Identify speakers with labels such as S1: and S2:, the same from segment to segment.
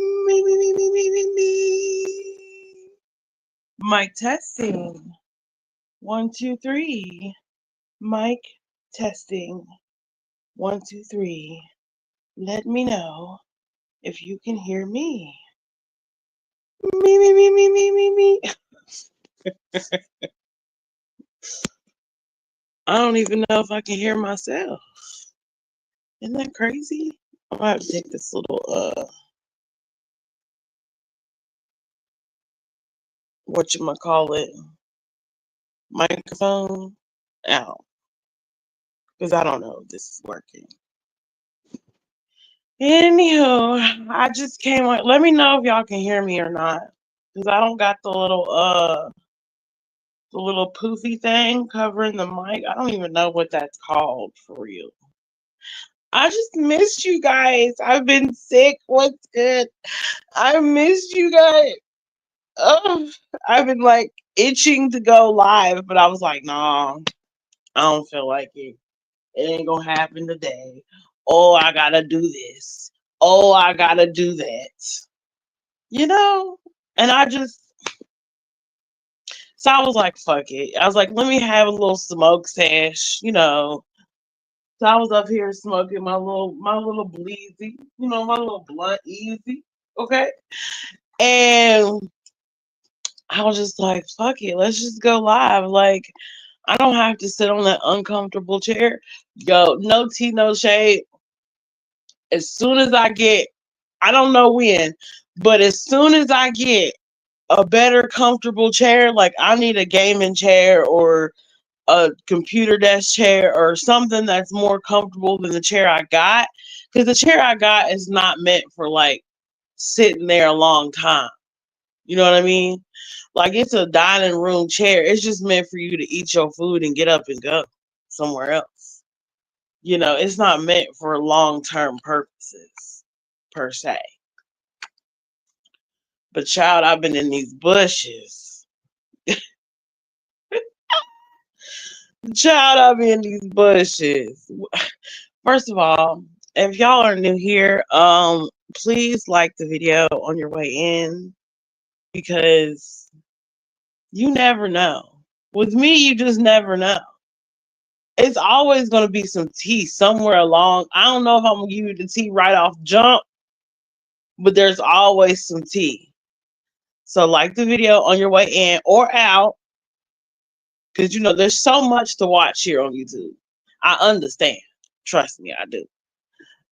S1: Me, me, me, me, me, me, me. Mic testing. 1, 2, 3. Mic testing. 1, 2, 3. Let me know if you can hear me. Me, me, me, me, me, me, me. I don't even know if I can hear myself. Isn't that crazy? I'm gonna have to take this little whatchamacallit microphone out. Because I don't know if this is working. Anywho, I just came on. Let me know if y'all can hear me or not. Because I don't got the little poofy thing covering the mic. I don't even know what that's called for real. I just missed you guys. I've been sick. What's good? I missed you guys. Ugh. I've been like itching to go live, but I was like, nah, I don't feel like it. It ain't gonna happen today. Oh, I gotta do this. Oh, I gotta do that. You know? And so I was like, fuck it. I was like, let me have a little smoke sesh. So I was up here smoking my little bleezy, my little blunt easy. Okay. And I was just like, fuck it, let's just go live. Like, I don't have to sit on that uncomfortable chair. Yo, no tea, no shade. As soon as I don't know when, but as soon as I get a better comfortable chair, like I need a gaming chair or a computer desk chair or something that's more comfortable than the chair I got. Because the chair I got is not meant for like sitting there a long time. You know what I mean? Like it's a dining room chair. It's just meant for you to eat your food and get up and go somewhere else. It's not meant for long term purposes per se. But child, I've been in these bushes. Child, I've been in these bushes. First of all, if y'all are new here, please like the video on your way in because you never know. With me, you just never know. It's always gonna be some tea somewhere along. I don't know if I'm gonna give you the tea right off jump, but there's always some tea. So like the video on your way in or out, because there's so much to watch here on YouTube. I understand. Trust me, I do.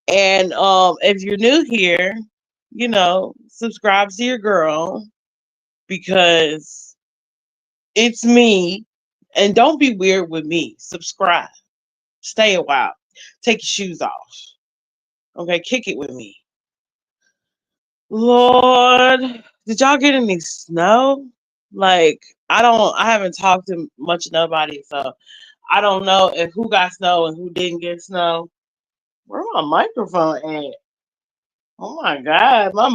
S1: And if you're new here, subscribe to your girl because it's me. And don't be weird with me. Subscribe. Stay a while. Take your shoes off. Okay, kick it with me. Lord, did y'all get any snow? Like, I haven't talked to much of nobody, so I don't know if who got snow and who didn't get snow. Where my microphone at? Oh my god, my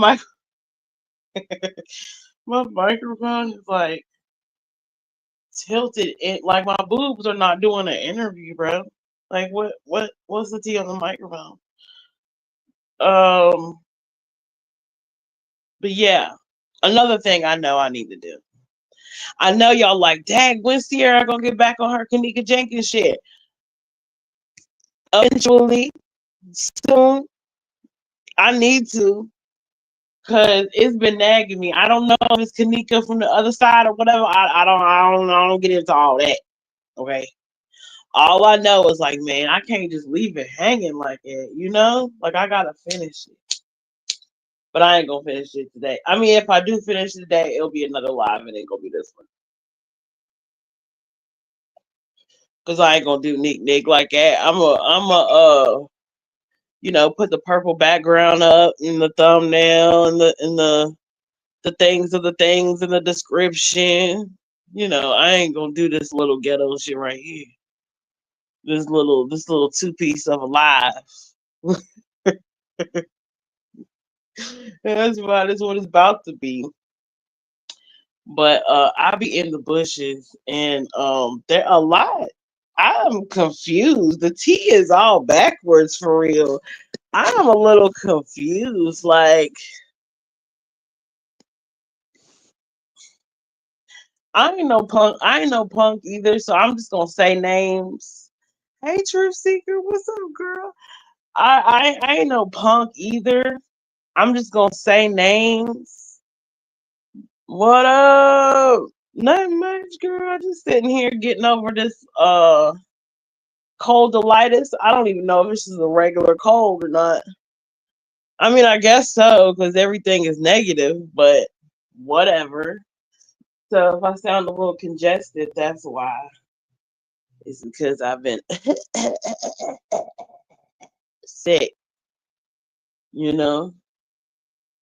S1: microphone is like tilted. It like my boobs are not doing an interview, bro. Like what's the tea on the microphone? Um, but yeah, another thing I know I need to do. I know y'all like, Dag, when's Sierra gonna get back on her Kanika Jenkins shit? Eventually, soon. I need to, cause it's been nagging me. I don't know if it's Kanika from the other side or whatever. I don't get into all that. Okay. All I know is like, man, I can't just leave it hanging like it. Like I gotta finish it. But I ain't gonna finish it today. I mean, if I do finish it today, it'll be another live and it ain't gonna be this one. Cause I ain't gonna do Nick like that. Put the purple background up in the thumbnail and the things in the description. I ain't gonna do this little ghetto shit right here. This little two piece of a live. That's what it's about to be. But I be in the bushes and there a lot. I'm confused. The tea is all backwards for real. I'm a little confused. Like I ain't no punk either, so I'm just gonna say names. Hey Truth Seeker, what's up, girl? I ain't no punk either. I'm just gonna say names. What up? Nothing much, girl. Just sitting here getting over this coldolitis. I don't even know if this is a regular cold or not. I mean, I guess so, because everything is negative, but whatever. So if I sound a little congested, that's why. It's because I've been sick, you know.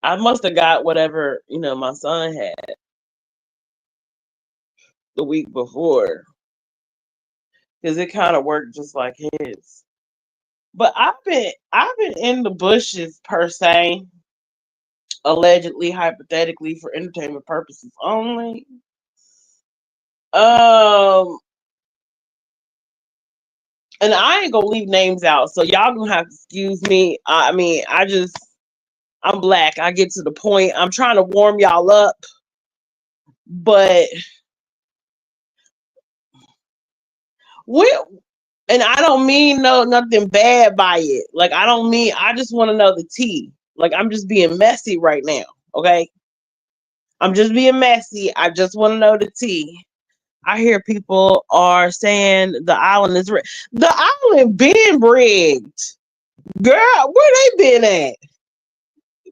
S1: I must have got whatever, my son had the week before, because it kind of worked just like his. But I've been in the bushes per se, allegedly, hypothetically, for entertainment purposes only. Um, and I ain't gonna leave names out, so y'all gonna have to excuse me. I mean, I'm black. I get to the point. I'm trying to warm y'all up, but we and I don't mean no nothing bad by it. Like I don't mean I just want to know the tea. Like I'm just being messy right now. Okay. I'm just being messy. I just want to know the tea. I hear people are saying the island is rigged. The island been rigged. Girl, where they been at?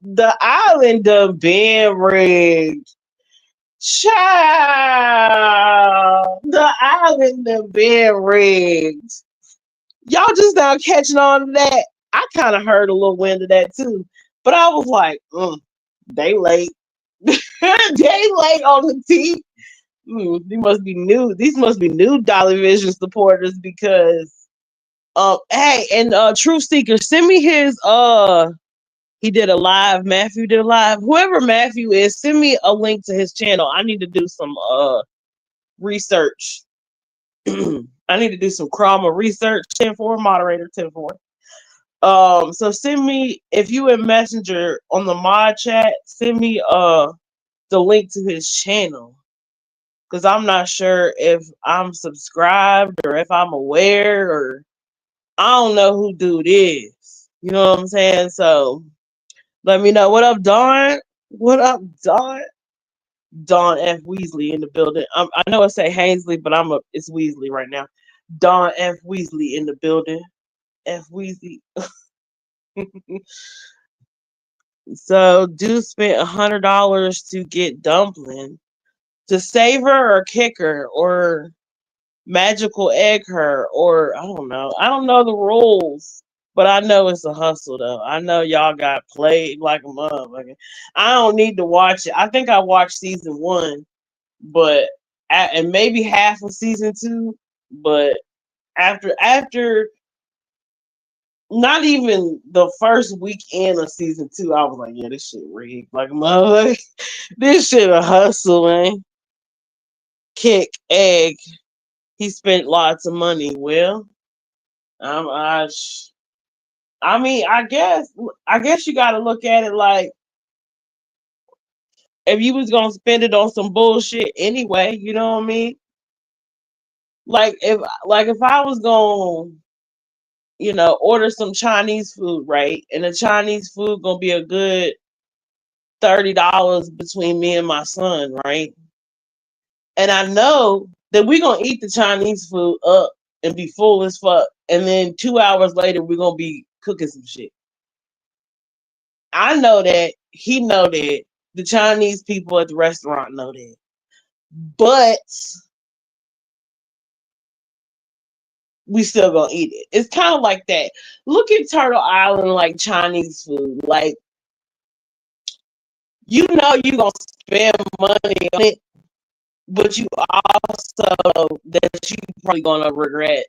S1: The island done been rigged. Child, the island done been rigged. Y'all just now catching on to that. I kind of heard a little wind of that too, but I was like, they late. They late on the tea. These must be new. These must be new Dolly Vision supporters because hey, and Truth Seeker, send me his he did a live. Matthew did a live. Whoever Matthew is, send me a link to his channel. I need to do some research. I need to do some Chroma research. 10-4 moderator 10-4. So send me if you in Messenger on the mod chat, send me the link to his channel. Cause I'm not sure if I'm subscribed or if I'm aware or I don't know who dude is. You know what I'm saying? So let me know. What up, Dawn? What up, Dawn? Dawn F. Weasley in the building. I know I say Hainsley, but it's Weasley right now. Dawn F. Weasley in the building. F. Weasley. So dude spent $100 to get dumpling to save her or kick her or magical egg her or I don't know. I don't know the rules, but I know it's a hustle though. I know y'all got played like a motherfucker. I don't need to watch it. I think I watched season one, but and maybe half of season two, but after not even the first weekend of season two, I was like, yeah, this shit rigged like a motherfucker. This shit a hustle, man. Kick egg. He spent lots of money. Well, um, I, sh- I mean, I guess you got to look at it like if you was gonna spend it on some bullshit anyway. You know what I mean? Like if I was gonna order some Chinese food, right? And the Chinese food gonna be a good $30 between me and my son, right? And I know that we're gonna eat the Chinese food up and be full as fuck, and then 2 hours later we're gonna be cooking some shit. I know that he know that the Chinese people at the restaurant know that, but we still gonna eat it. It's kind of like that. Look at Turtle Island like Chinese food. Like you gonna spend money on it, but you also that you probably gonna regret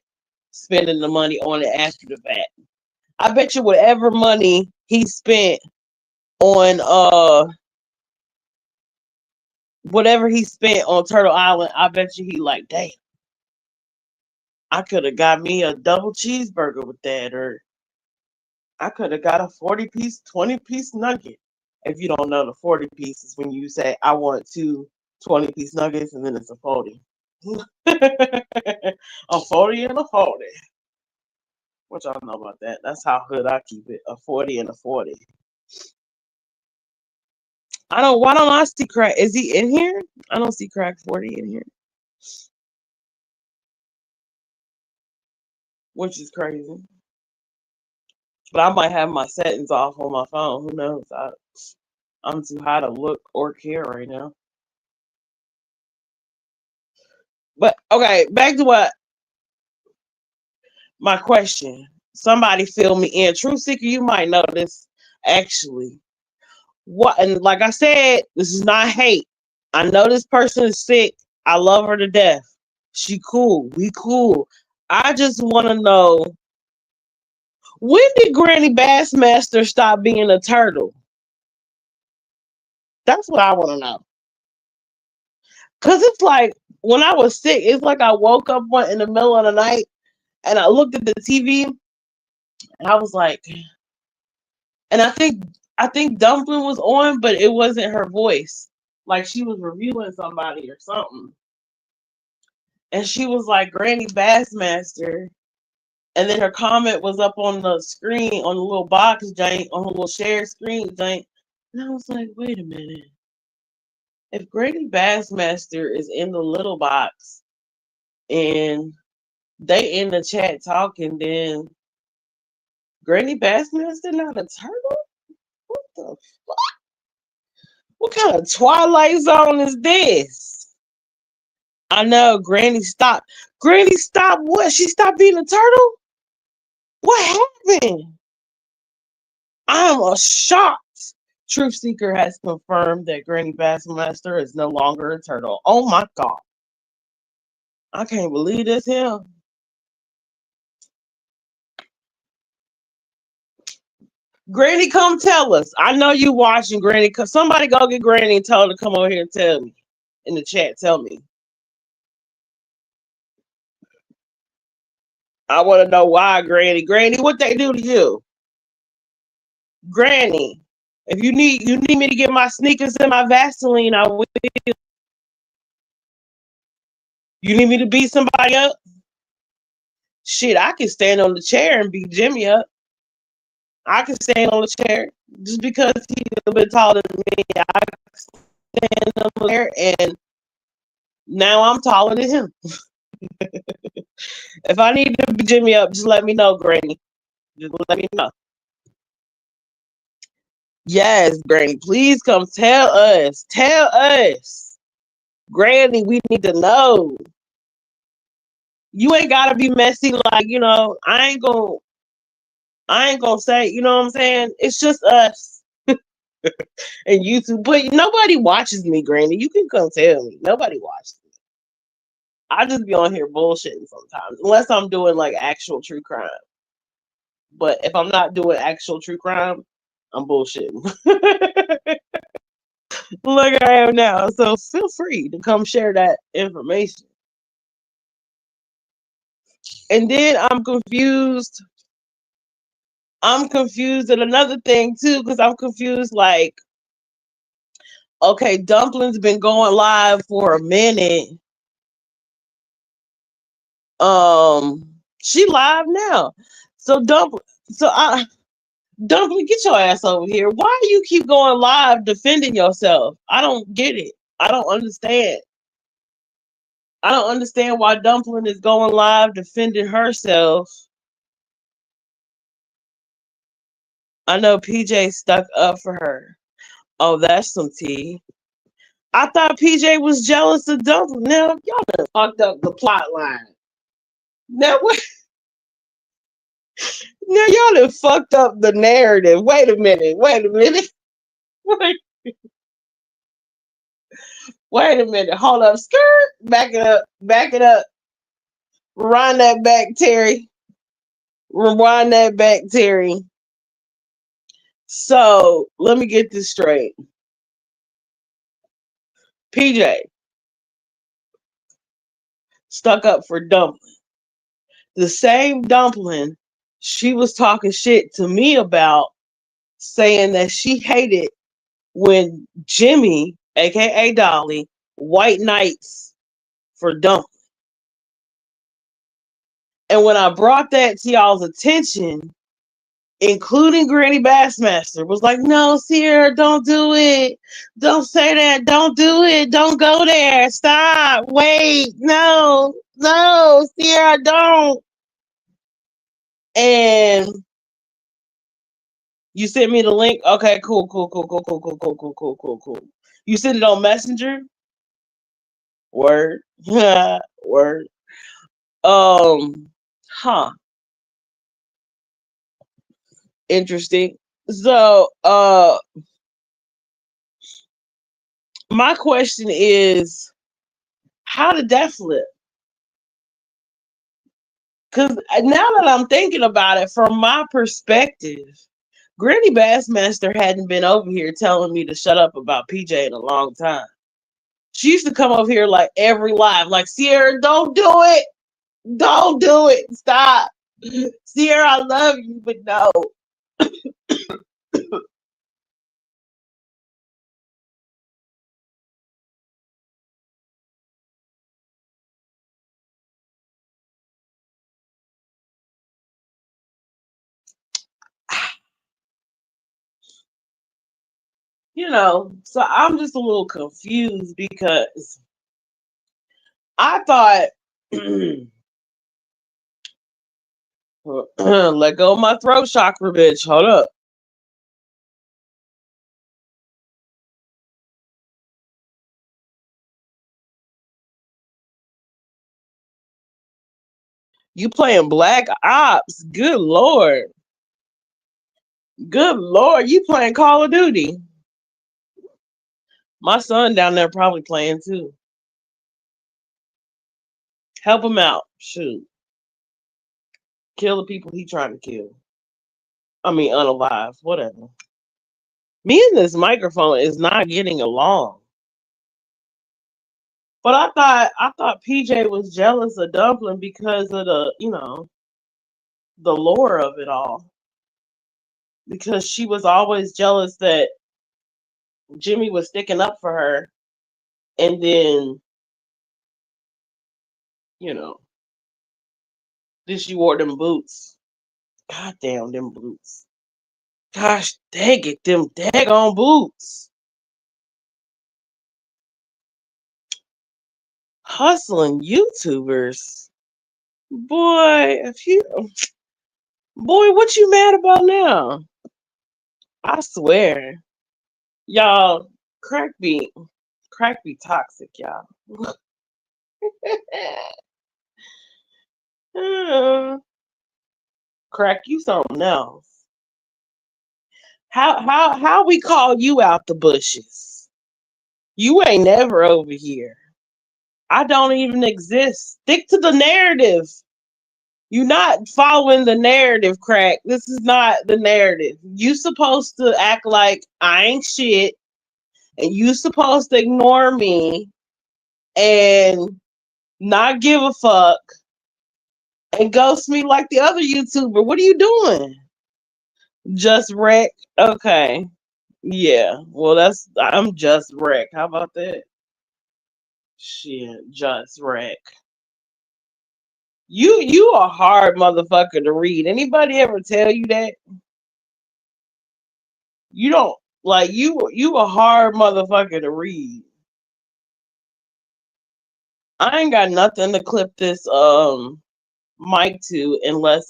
S1: spending the money on it after the fact. I bet you whatever money he spent on whatever he spent on Turtle Island, I bet you he like, damn, I could have got me a double cheeseburger with that, or I could have got a 40-piece, 20-piece nugget. If you don't know the 40 pieces, when you say I want two 20-piece nuggets, and then it's a 40. A 40 and a 40. What y'all know about that? That's how hood I keep it. A 40 and a 40. Why don't I see Crack? Is he in here? I don't see Crack 40 in here, which is crazy. But I might have my settings off on my phone. Who knows? I'm too high to look or care right now. But okay, back to what my question. Somebody fill me in. Truth Seeker, you might know this actually. What, and like I said, this is not hate. I know this person is sick. I love her to death. She cool. We cool. I just want to know, when did Granny Bassmaster stop being a turtle? That's what I want to know. Cause it's like when I was sick, it's like I woke up in the middle of the night and I looked at the TV and I was like, and I think Dumpling was on, but it wasn't her voice. Like she was reviewing somebody or something. And she was like, Granny Bassmaster. And then her comment was up on the screen, on the little box jank, on the little share screen jank. And I was like, wait a minute. If Granny Bassmaster is in the little box and they in the chat talking, then Granny Bassmaster not a turtle? What the fuck? What kind of Twilight Zone is this? I know Granny stopped. Granny stopped what? She stopped being a turtle? What happened? I'm shocked. Truth Seeker has confirmed that Granny Bassmaster is no longer a turtle. Oh my god. I can't believe this here. Granny, come tell us. I know you watching, Granny. Somebody go get Granny and tell her to come over here and tell me. In the chat, tell me. I want to know why, Granny. Granny, what they do to you? Granny, if you need me to get my sneakers and my Vaseline, I will. You need me to beat somebody up? Shit, I can stand on the chair and beat Jimmy up. I can stand on the chair just because he's a bit taller than me. I can stand on the chair, and now I'm taller than him. If I need to beat Jimmy up, just let me know, Granny. Just let me know. Yes, Granny, please come tell us. Tell us. Granny, we need to know. You ain't gotta be messy, like, I ain't gonna say, you know what I'm saying? It's just us and YouTube. But nobody watches me, Granny. You can come tell me. Nobody watches me. I just be on here bullshitting sometimes, unless I'm doing like actual true crime. But if I'm not doing actual true crime, I'm bullshitting. Like I am now. So feel free to come share that information. And then I'm confused. I'm confused at another thing too, because I'm confused. Like, okay, Dumpling's been going live for a minute. She live now. So Dumpling, Dumpling, get your ass over here. Why do you keep going live defending yourself? I don't get it. I don't understand. I don't understand why Dumpling is going live defending herself. I know PJ stuck up for her. Oh, that's some tea. I thought PJ was jealous of Dumpling. Now y'all done fucked up the plot line. Now what? Now y'all done fucked up the narrative. Wait a minute. Wait a minute. Wait a minute. Hold up. Skirt. Back it up. Back it up. Rewind that back, Terry. Rewind that back, Terry. So let me get this straight. PJ stuck up for Dumpling. The same Dumpling she was talking shit to me about, saying that she hated when Jimmy, aka Dolly, white knights for dump. And when I brought that to y'all's attention, including Granny Bassmaster, was like, no, Sierra, don't do it. Don't say that. Don't do it. Don't go there. Stop. Wait. No. No, Sierra, don't. And you sent me the link. Okay, cool. You sent it on Messenger? Word. Word. Huh. Interesting. So, my question is, how did that flip? Because now that I'm thinking about it, from my perspective, Granny Bassmaster hadn't been over here telling me to shut up about PJ in a long time. She used to come over here like every live, like, Sierra, don't do it. Don't do it. Stop. Sierra, I love you, but no. So I'm just a little confused because I thought, let go of my throat chakra, bitch. Hold up. You playing Black Ops? Good lord. Good lord. You playing Call of Duty? My son down there probably playing too. Help him out. Shoot. Kill the people he trying to kill. I mean, unalive. Whatever. Me and this microphone is not getting along. But I thought PJ was jealous of Dumpling because of the lore of it all. Because she was always jealous that Jimmy was sticking up for her, and then, then she wore them boots. God damn them boots. Gosh dang it, them daggone boots. Hustling YouTubers. Boy, what you mad about now? I swear. Y'all, crack be toxic, y'all. Crack, you something else. How we call you out the bushes? You ain't never over here. I don't even exist. Stick to the narrative. You're not following the narrative, Crack. This is not the narrative. You supposed to act like I ain't shit, and you supposed to ignore me and not give a fuck and ghost me like the other YouTuber. What are you doing? Just wreck. Okay. Yeah. Well, I'm just wreck. How about that? Shit, just wreck. You a hard motherfucker to read. Anybody ever tell you that? You don't like you a hard motherfucker to read. I ain't got nothing to clip this mic to unless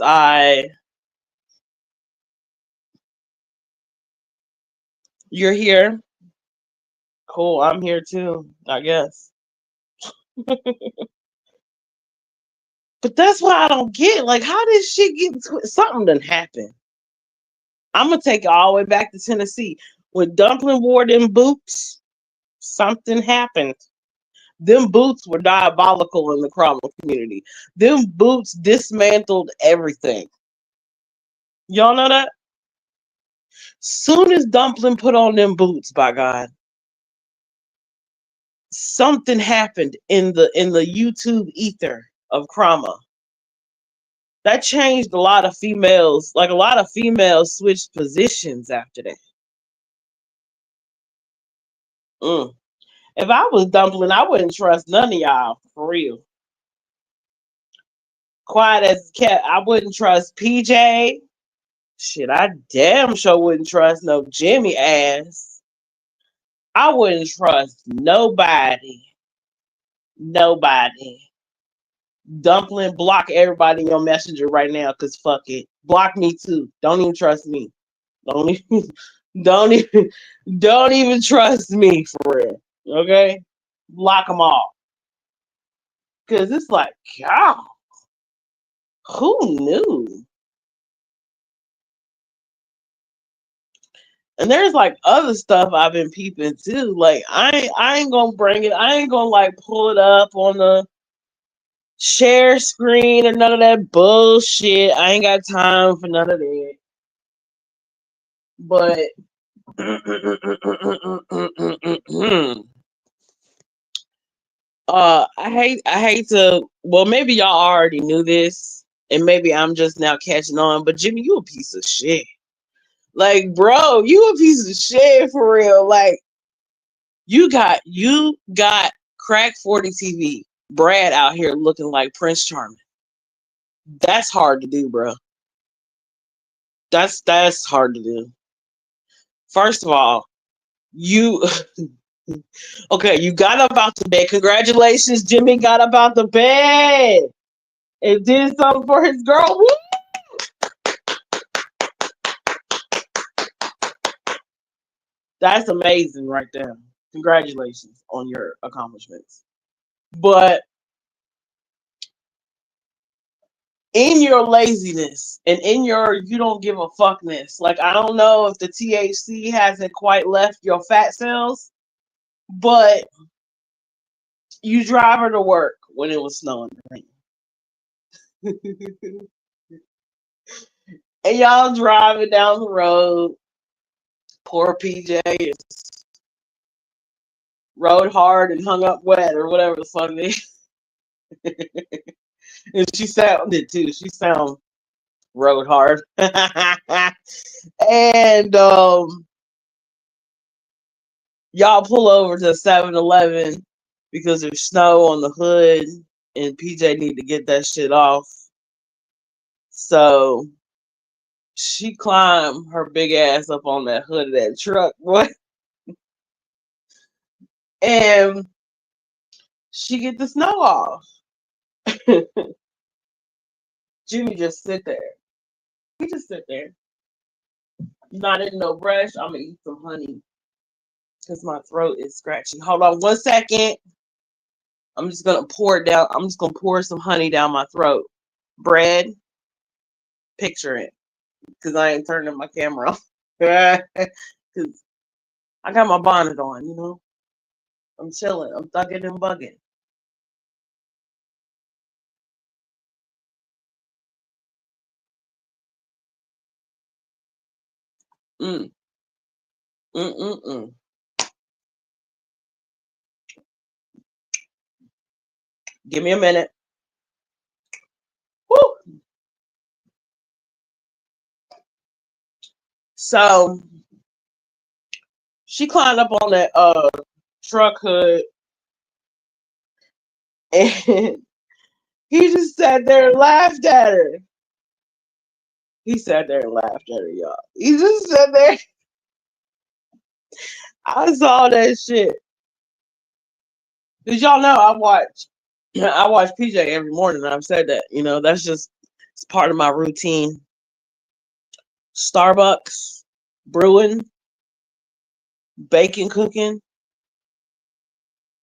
S1: you're here. Cool, I'm here too, I guess. But that's what I don't get. Like, how did shit get something done happen? I'm gonna take it all the way back to Tennessee. When Dumpling wore them boots, something happened. Them boots were diabolical in the Cromwell community. Them boots dismantled everything. Y'all know that? Soon as Dumpling put on them boots, by God, something happened in the YouTube ether of Cromwell. That changed a lot of females. Like a lot of females switched positions after that. Mm. If I was Dumpling, I wouldn't trust none of y'all for real. Quiet as cat, I wouldn't trust PJ. Shit, I damn sure wouldn't trust no Jimmy ass. I wouldn't trust nobody. Nobody. Dumpling, block everybody in your messenger right now, cause fuck it. Block me too. Don't even trust me. Don't even, don't even, don't even trust me for real. Okay, block them all, cause it's like, God, who knew? And there's like other stuff I've been peeping too. Like I ain't gonna bring it. I ain't gonna like pull it up on the share screen or none of that bullshit. I ain't got time for none of that. But I hate to, well, maybe y'all already knew this and maybe I'm just now catching on, but Jimmy, you a piece of shit. Like, bro, you a piece of shit for real. Like, you got crack 40 TV Brad out here looking like Prince Charming. That's hard to do, bro. That's hard to do. First of all, you okay, you got up out the bed. Congratulations, Jimmy got up out the bed and did something for his girl. Woo! That's amazing right there. Congratulations on your accomplishments. But in your laziness and in your you don't give a fuckness, like I don't know if the THC hasn't quite left your fat cells, but you drive her to work when it was snowing. And y'all driving down the road. Poor PJ is rode hard and hung up wet or whatever the fuck it is. And she sounded too. She sound rode hard. And y'all pull over to 7-Eleven because there's snow on the hood and PJ need to get that shit off. So she climbed her big ass up on that hood of that truck, boy. And she get the snow off. Jimmy just sit there. He just sit there. Not in no brush. I'm gonna eat some honey because my throat is scratchy. Hold on 1 second. I'm just gonna pour it down. I'm just gonna pour some honey down my throat. Bread, picture it, because I ain't turning my camera off. Because I got my bonnet on, you know. I'm chilling. I'm thugging and bugging. Mm, mm, mm, mm. Give me a minute. Woo! So she climbed up on that truck hood, and he just sat there and laughed at her. He sat there and laughed at her, y'all. He just sat there. I saw that shit. Cause y'all know I watch PJ every morning. I've said that, that's just it's part of my routine. Starbucks, brewing, baking, cooking,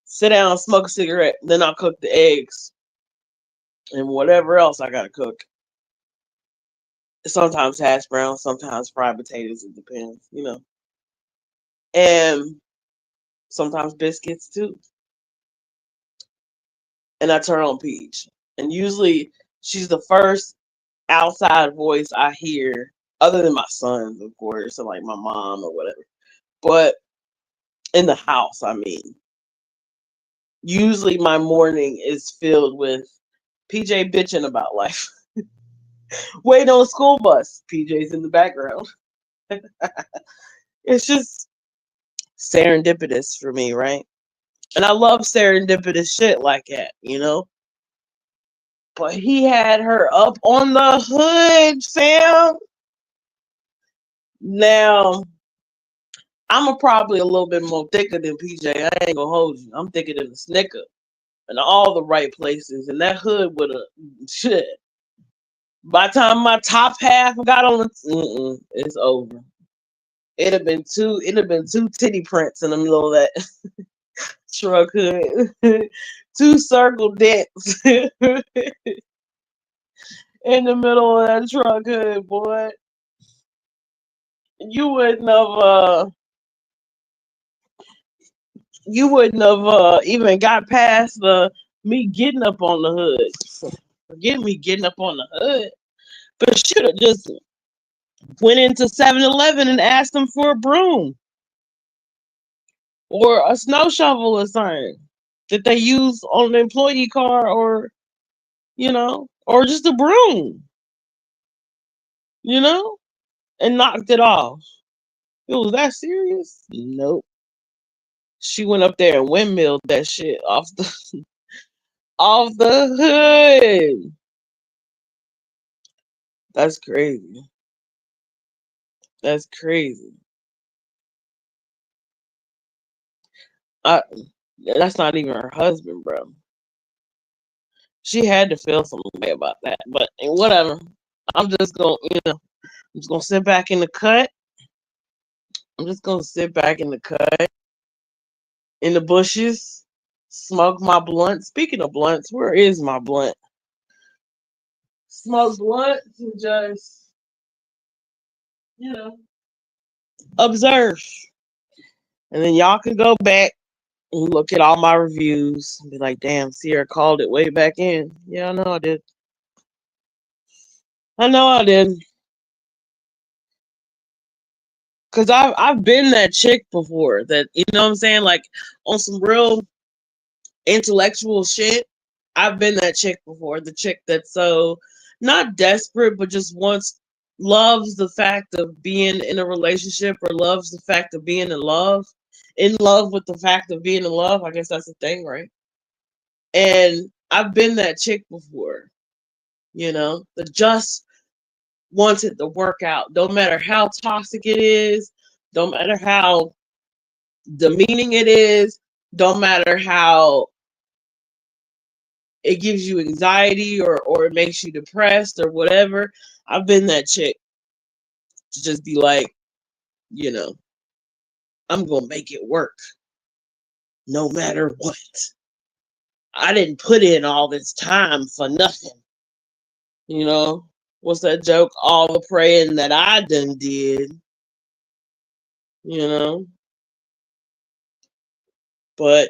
S1: sit down, smoke a cigarette, then I'll cook the eggs and whatever else I gotta cook. Sometimes hash browns, sometimes fried potatoes, it depends. And sometimes biscuits too. And I turn on Peach. And usually she's the first outside voice I hear, other than my sons, of course, or like my mom or whatever. But in the house, I mean, usually my morning is filled with PJ bitching about life. Waiting on a school bus. PJ's in the background. It's just serendipitous for me, right? And I love serendipitous shit like that, you know? But he had her up on the hood, fam. Now, probably a little bit more thicker than PJ. I ain't gonna hold you. I'm thicker than a Snicker in all the right places. And that hood would have, shit. By the time my top half got on it, it's over. It'd have been two titty prints in the middle of that truck hood. Two circle dents in the middle of that truck hood, boy. You wouldn't have even got past the me getting up on the hood. Forget me getting up on the hood. But should have just went into 7-Eleven and asked them for a broom or a snow shovel or something that they use on the employee car, or or just a broom, you know, and knocked it off. It was that serious? Nope. She went up there and windmilled that shit off the off the hood. That's crazy. That's crazy. I, that's not even her husband, bro. She had to feel some way about that, but whatever. I'm just gonna, I'm just gonna sit back in the cut. I'm just gonna sit back in the cut, in the bushes, smoke my blunt. Speaking of blunts, where is my blunt? Smoke blunts and just, you know, observe. And then y'all can go back and look at all my reviews and be like, damn, Sierra called it way back in. Yeah, I know I did. I know I did. Cause I've been that chick before that, you know what I'm saying? Like on some real intellectual shit. I've been that chick before. The chick that's so not desperate, but just loves the fact of being in a relationship, or loves the fact of being in love with the fact of being in love. I guess that's the thing, right? And I've been that chick before, that just wants it to work out. Don't matter how toxic it is, don't matter how demeaning it is, don't matter how it gives you anxiety, or it makes you depressed or whatever. I've been that chick to just be like, you know, I'm going to make it work no matter what. I didn't put in all this time for nothing. What's that joke? All the praying that I done did, you know. But,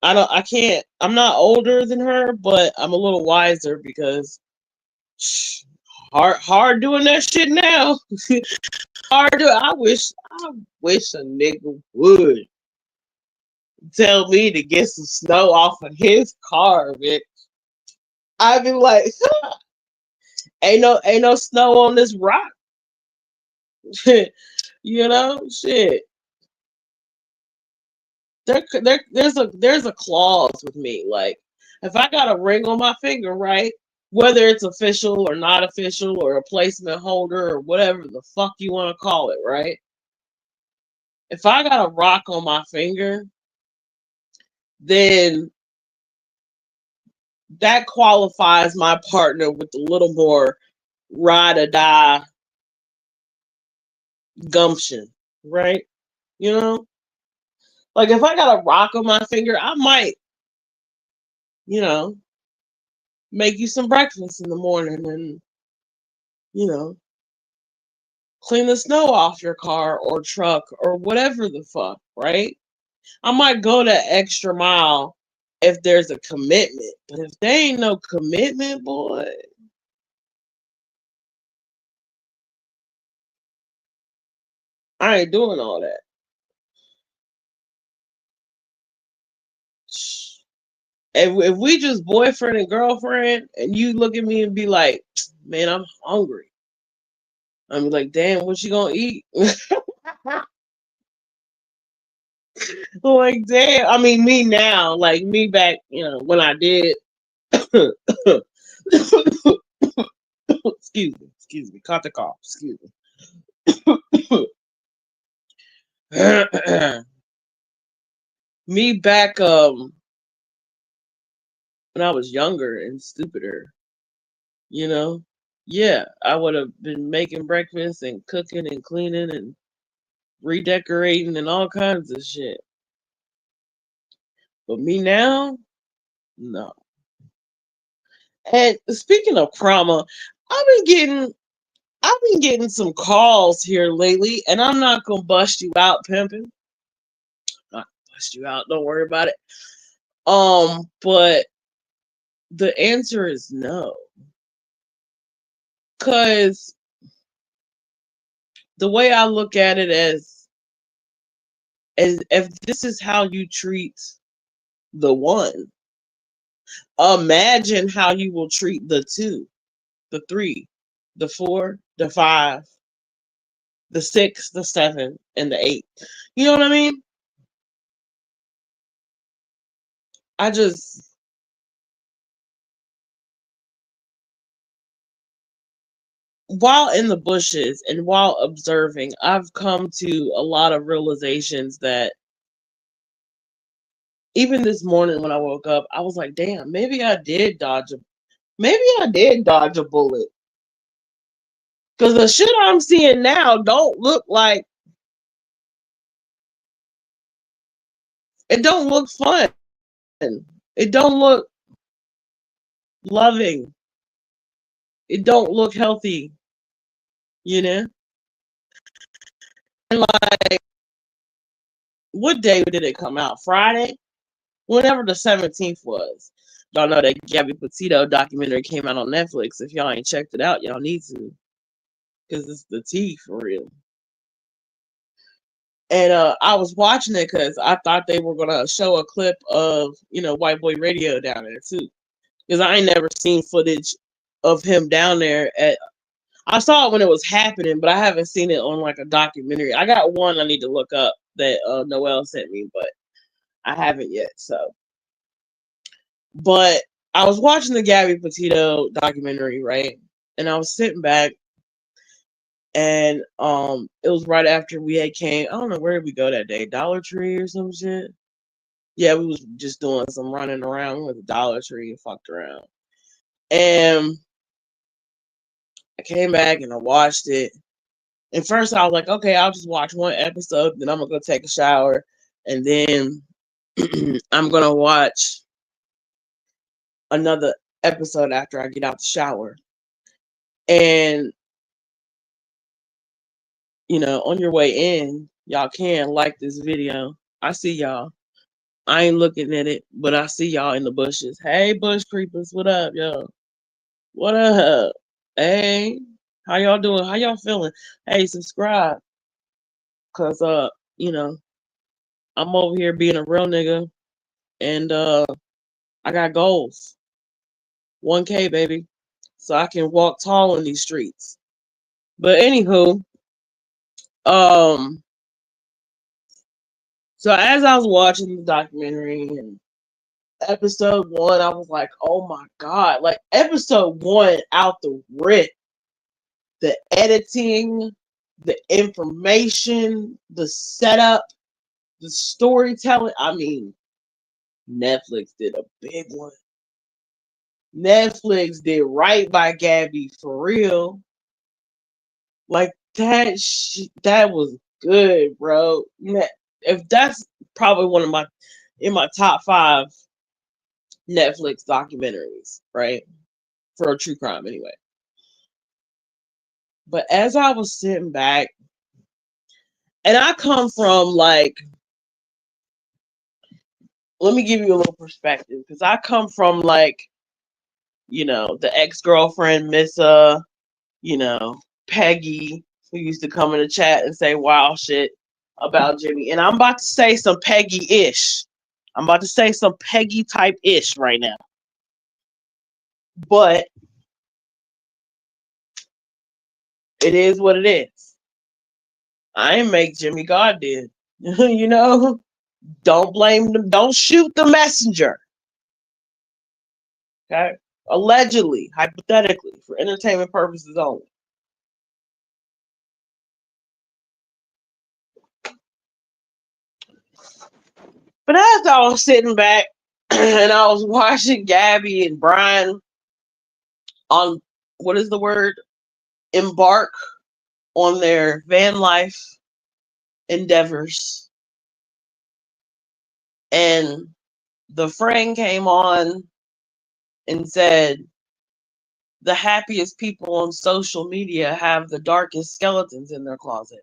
S1: I can't, I'm not older than her, but I'm a little wiser because hard doing that shit now. I wish a nigga would tell me to get some snow off of his car, bitch. I'd be like, ain't no snow on this rock. Shit. There's a clause with me. Like, if I got a ring on my finger, right? Whether it's official or not official, or a placement holder, or whatever the fuck you want to call it, right? If I got a rock on my finger, then that qualifies my partner with a little more ride or die gumption, right? You know? Like, if I got a rock on my finger, I might, you know, make you some breakfast in the morning and, you know, clean the snow off your car or truck or whatever the fuck, right? I might go that extra mile if there's a commitment. But if there ain't no commitment, boy, I ain't doing all that. If we just boyfriend and girlfriend, and you look at me and be like, man, I'm hungry. I'm like, damn, what you gonna eat? Like, damn. I mean, me now, like me back, when I did. Excuse me, caught the cough. Excuse me. Me back, when I was younger and stupider, you know. Yeah, I would have been making breakfast and cooking and cleaning and redecorating and all kinds of shit. But me now, no. And speaking of trauma, I've been getting I've been getting some calls here lately, and I'm not gonna bust you out, pimping. Not bust you out. Don't worry about it. But the answer is no, because the way I look at it as if this is how you treat the one, imagine how you will treat the two, the three, the four, the five, the six, the seven, and the eight. You know what I mean? I just, while in the bushes and while observing, I've come to a lot of realizations that even this morning when I woke up, I was like, damn, maybe I did dodge a bullet. Cause the shit I'm seeing now don't look like it don't look fun. It don't look loving. It don't look healthy, you know? And like, what day did it come out? Friday? Whenever the 17th was. Y'all know that Gabby Petito documentary came out on Netflix. If y'all ain't checked it out, y'all need to. Because it's the tea for real. And I was watching it because I thought they were gonna show a clip of, White Boy Radio down there too. Because I ain't never seen footage of him down there at I saw it when it was happening, but I haven't seen it on like a documentary. I got one I need to look up that Noel sent me, but I haven't yet. So, but I was watching the Gabby Petito documentary, right? And I was sitting back, and it was right after we had came. I don't know where did we go that day, Dollar Tree or some shit. Yeah, we was just doing some running around. We went to Dollar Tree and fucked around, and I came back and I watched it. And first I was like, okay, I'll just watch one episode, then I'm gonna go take a shower, and then I'm gonna watch another episode after I get out the shower. And on your way in, y'all can like this video. I see y'all. I ain't looking at it, but I see y'all in the bushes. Hey, bush creepers, what up, yo? What up? Hey, how y'all doing? How y'all feeling? Hey, subscribe, cause you know, I'm over here being a real nigga, and I got goals. 1K, baby, so I can walk tall in these streets. But anywho, um, so as I was watching the documentary and episode one, I was like, oh my god, like episode one out the rip, the editing, the information, the setup, the storytelling. I mean, Netflix did a big one. Netflix did right by Gabby for real. Like that was good, bro. If that's probably one of my in my top five Netflix documentaries, right? For a true crime, anyway. But as I was sitting back, and I come from like, let me give you a little perspective because I come from like, the ex girlfriend, Miss Peggy, who used to come in the chat and say wild shit about Jimmy. And I'm about to say some Peggy ish. I'm about to say some Peggy type ish right now. But it is what it is. I ain't make Jimmy, God did. you know? Don't blame them. Don't shoot the messenger. Okay? Allegedly, hypothetically, for entertainment purposes only. But as I was sitting back and I was watching Gabby and Brian on, what is the word? Embark on their van life endeavors. And the friend came on and said, the happiest people on social media have the darkest skeletons in their closet.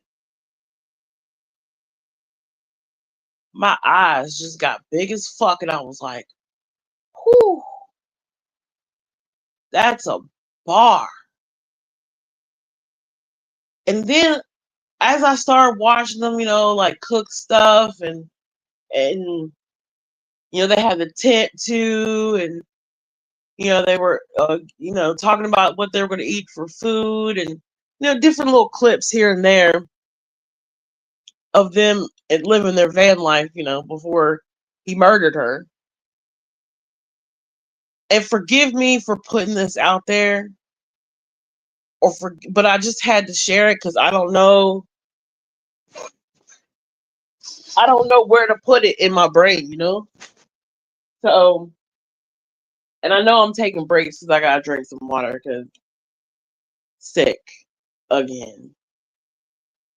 S1: My eyes just got big as fuck, and I was like, whew, that's a bar. And then as I started watching them, like cook stuff and they had the tent too, and they were talking about what they were going to eat for food, and different little clips here and there of them living their van life, before he murdered her. And forgive me for putting this out there, but I just had to share it because I don't know where to put it in my brain, So, and I know I'm taking breaks because I gotta drink some water because sick again.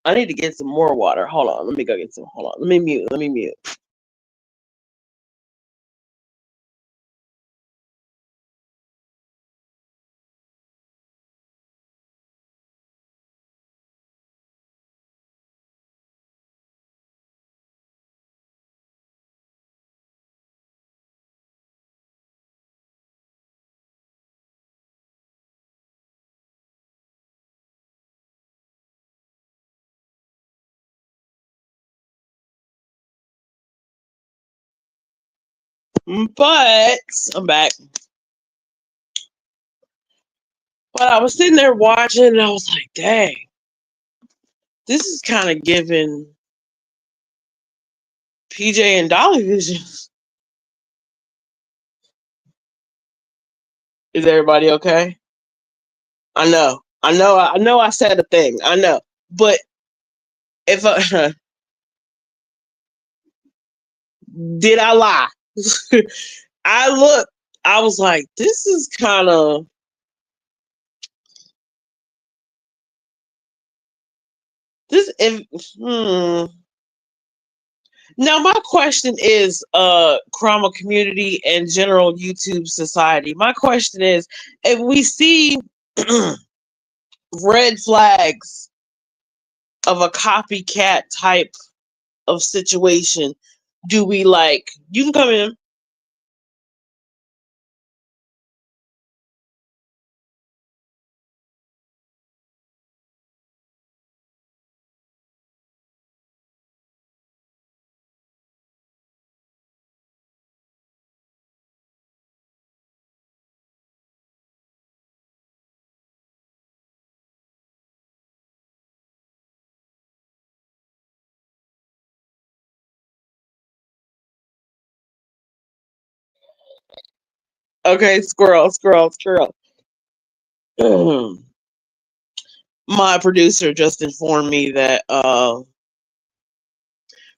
S1: I need to get some more water. Hold on, let me go get some. Hold on, let me mute. But I'm back. But I was sitting there watching, and I was like, dang, this is kind of giving PJ and Dolly visions. Is everybody okay? I know. I said a thing. I know. But if did I lie? I looked. I was like, this is kind of this. If Now my question is, Chroma community and general YouTube society. My question is, if we see red flags of a copycat type of situation, do we like? You can come in. Okay, squirrel. My producer just informed me that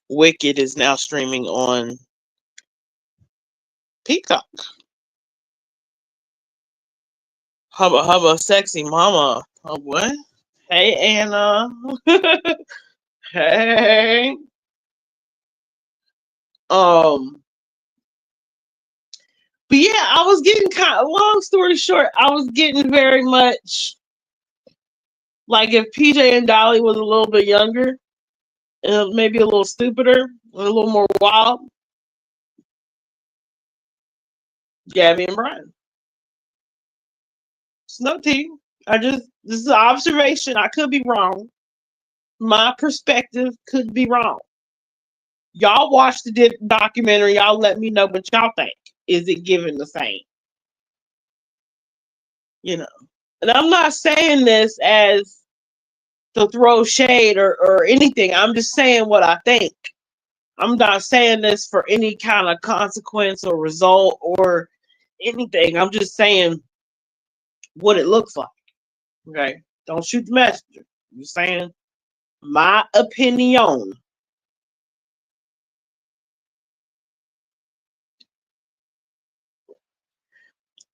S1: Wicked is now streaming on Peacock. Hubba, sexy mama. Oh, what? Hey, Anna. Hey. Um. But yeah, I was getting kind of, long story short, I was getting very much like if PJ and Dolly was a little bit younger and maybe a little stupider, a little more wild, Gabby and Brian. It's no tea. This is an observation. I could be wrong. My perspective could be wrong. Y'all watch the documentary. Y'all let me know what y'all think. Is it giving the same? And I'm not saying this as to throw shade or anything. I'm just saying what I think. I'm not saying this for any kind of consequence or result or anything. I'm just saying what it looks like. Okay. Don't shoot the messenger. I'm saying my opinion.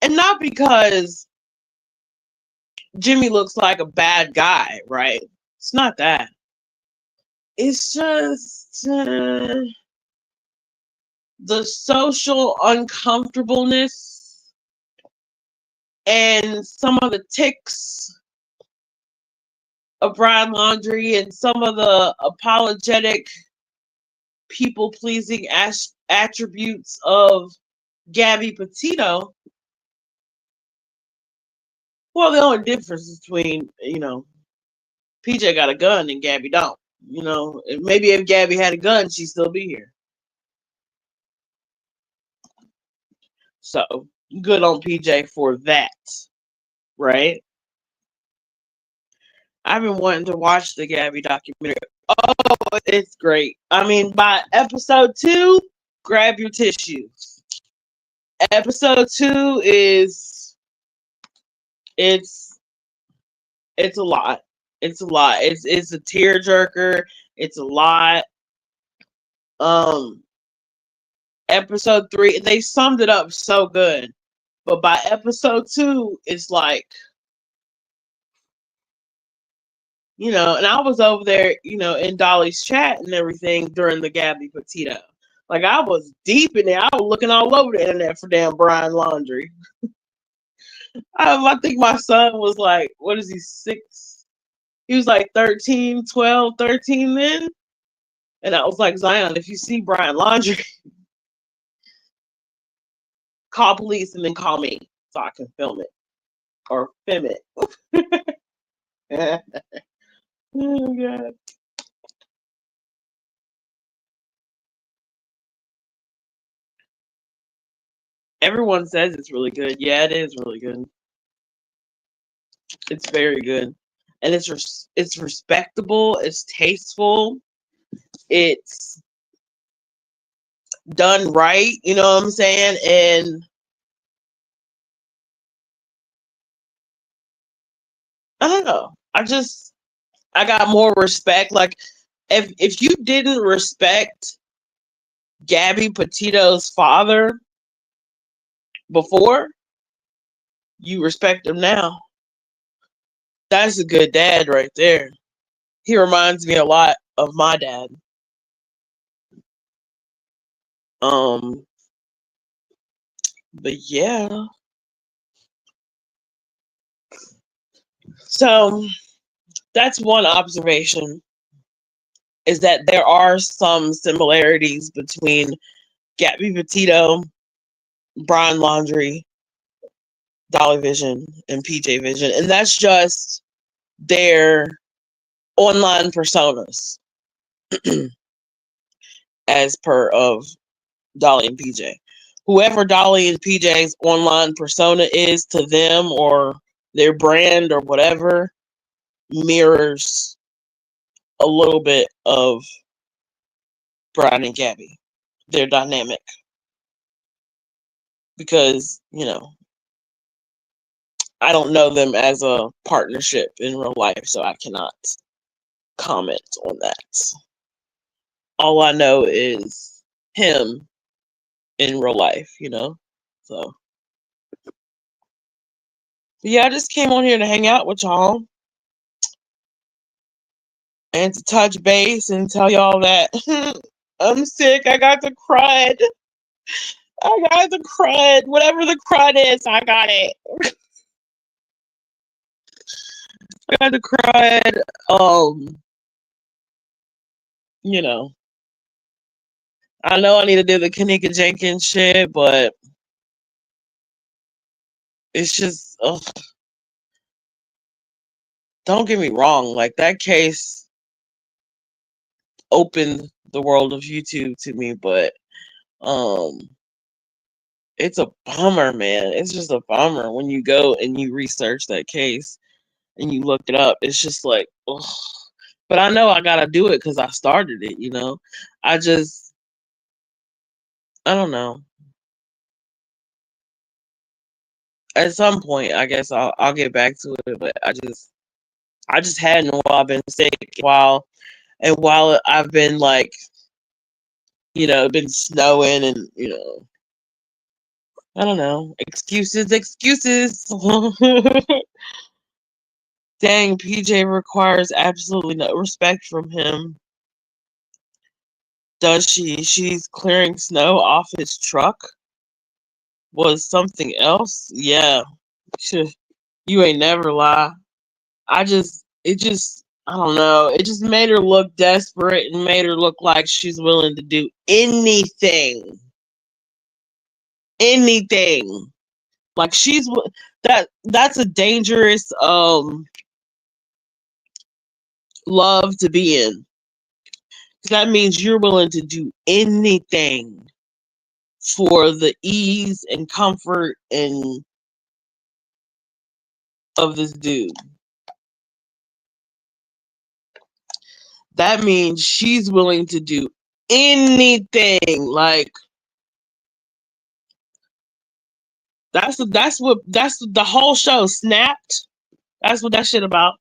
S1: And not because Jimmy looks like a bad guy, right? It's not that. It's just the social uncomfortableness and some of the ticks of Brian Laundrie and some of the apologetic, people pleasing attributes of Gabby Petito. Well, the only difference between, PJ got a gun and Gabby don't. Maybe if Gabby had a gun, she'd still be here. So good on PJ for that, right? I've been wanting to watch the Gabby documentary. Oh, it's great. I mean, by episode 2, grab your tissues. Episode 2 is it's a lot. It's a lot. It's a tearjerker. It's a lot. Episode 3, they summed it up so good. But by episode 2, it's like, and I was over there, in Dolly's chat and everything during the Gabby Petito. Like, I was deep in there. I was looking all over the internet for damn Brian Laundrie. I think my son was like, what is he, 6? He was like 13, 12, 13 then. And I was like, Zion, if you see Brian Laundrie, call police and then call me so I can film it or film it. Oh, God. Everyone says it's really good. Yeah, it is really good. It's very good, and it's respectable. It's tasteful. It's done right. You know what I'm saying? And I don't know. I got more respect. Like, if you didn't respect Gabby Petito's father before, you respect him now. That's a good dad right there. He reminds me a lot of my dad. But yeah. So that's one observation, is that there are some similarities between Gabby Petito, Brian Laundrie, Dolly Vision, and PJ Vision. And that's just their online personas as per of Dolly and PJ. Whoever Dolly and PJ's online persona is to them, or their brand or whatever, mirrors a little bit of Brian and Gabby. Their dynamic. Because, I don't know them as a partnership in real life, so I cannot comment on that. All I know is him in real life, So, yeah, I just came on here to hang out with y'all and to touch base and tell y'all that I'm sick. I got the crud. I got the crud. Whatever the crud is, I got it. I got the crud. I know I need to do the Kanika Jenkins shit, but it's just, don't get me wrong. Like, that case opened the world of YouTube to me, but it's a bummer, man. It's just a bummer when you go and you research that case and you look it up. It's just like, ugh. But I know I gotta do it because I started it. I just I don't know. At some point, I guess I'll get back to it, but I just hadn't while I've been sick while I've been like, been snowing and I don't know. Excuses. Dang, PJ requires absolutely no respect from him. Does she? She's clearing snow off his truck. Was something else? Yeah. Phew, you ain't never lie. I don't know. It just made her look desperate and made her look like she's willing to do anything. Anything. Like that's a dangerous love to be in. 'Cause that means you're willing to do anything for the ease and comfort and of this dude. That means she's willing to do anything. Like that's the whole show. Snapped. That's what that shit about.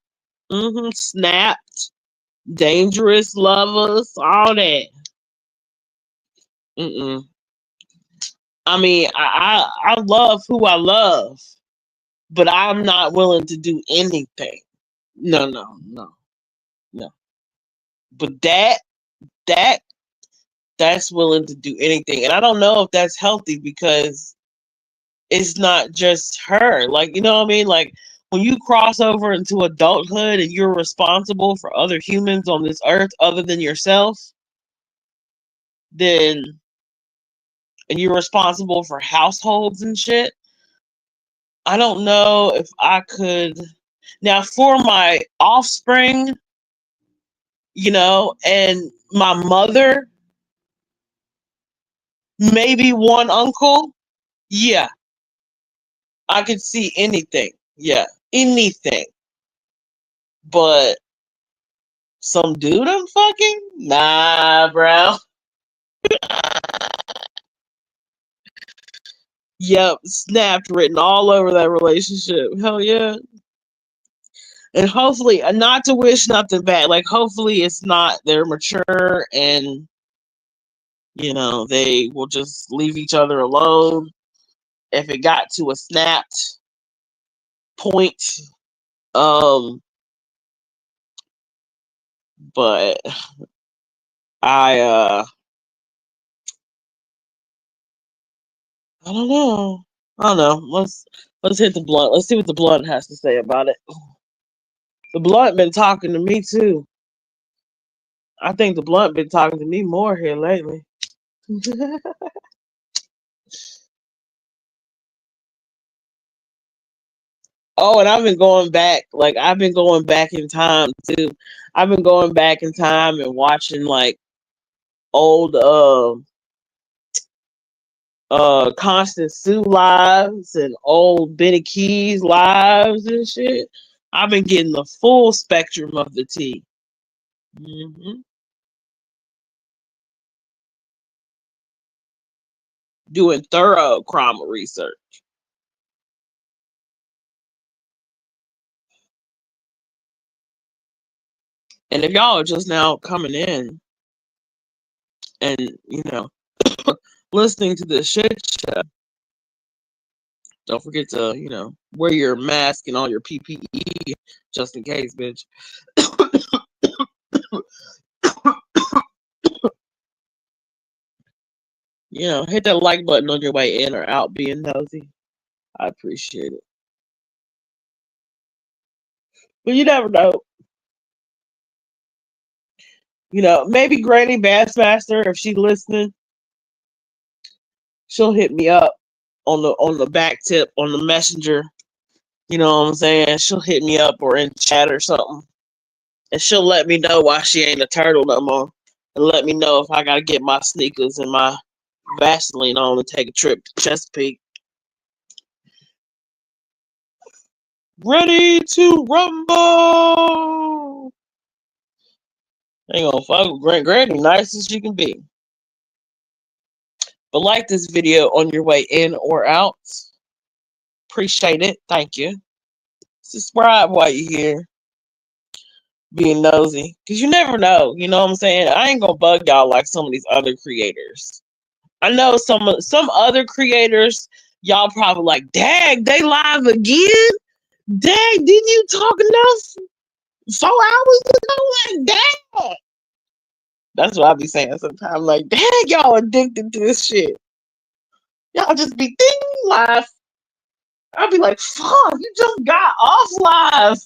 S1: Snapped. Dangerous lovers. All that. Mm-mm. I mean, I love who I love, but I'm not willing to do anything. No, no, no, no. But that that's willing to do anything, and I don't know if that's healthy because it's not just her. Like, you know what I mean? Like when you cross over into adulthood and you're responsible for other humans on this earth other than yourself, then and you're responsible for households and shit. I don't know if I could now for my offspring, and my mother, maybe one uncle. Yeah, I could see anything. Yeah, anything. But some dude I'm fucking? Nah, bro. Yep, snapped written all over that relationship. Hell yeah. And hopefully, not to wish nothing bad. Like, hopefully, it's not, they're mature and, they will just leave each other alone. If it got to a snapped point, um, but I, I don't know. I don't know. Let's hit the blunt. Let's see what the blunt has to say about it. The blunt been talking to me too. I think the blunt been talking to me more here lately. Oh, and I've been going back. Like I've been going back in time too. I've been going back in time and watching like old Constance Sue lives and old Benny Keys lives and shit. I've been getting the full spectrum of the tea. Doing thorough crime research. And if y'all are just now coming in and, listening to this shit show, don't forget to, wear your mask and all your PPE just in case, bitch. Hit that like button on your way in or out being nosy. I appreciate it. But you never know. Maybe Granny Bassmaster, if she's listening, she'll hit me up on the back tip on the messenger. You know what I'm saying? She'll hit me up or in chat or something. And she'll let me know why she ain't a turtle no more. And let me know if I gotta get my sneakers and my Vaseline on and take a trip to Chesapeake. Ready to rumble! Ain't gonna fuck with Granny, nice as she can be. But like this video on your way in or out. Appreciate it. Thank you. Subscribe while you're here. Being nosy. Because you never know. You know what I'm saying? I ain't gonna bug y'all like some of these other creators. I know some other creators, y'all probably like, dang, they live again? Dang, didn't you talk enough 4 hours ago? Like, dang. That's what I be saying sometimes. Like, dang, y'all addicted to this shit. Y'all just be ding live. I'll be like, fuck, you just got off live.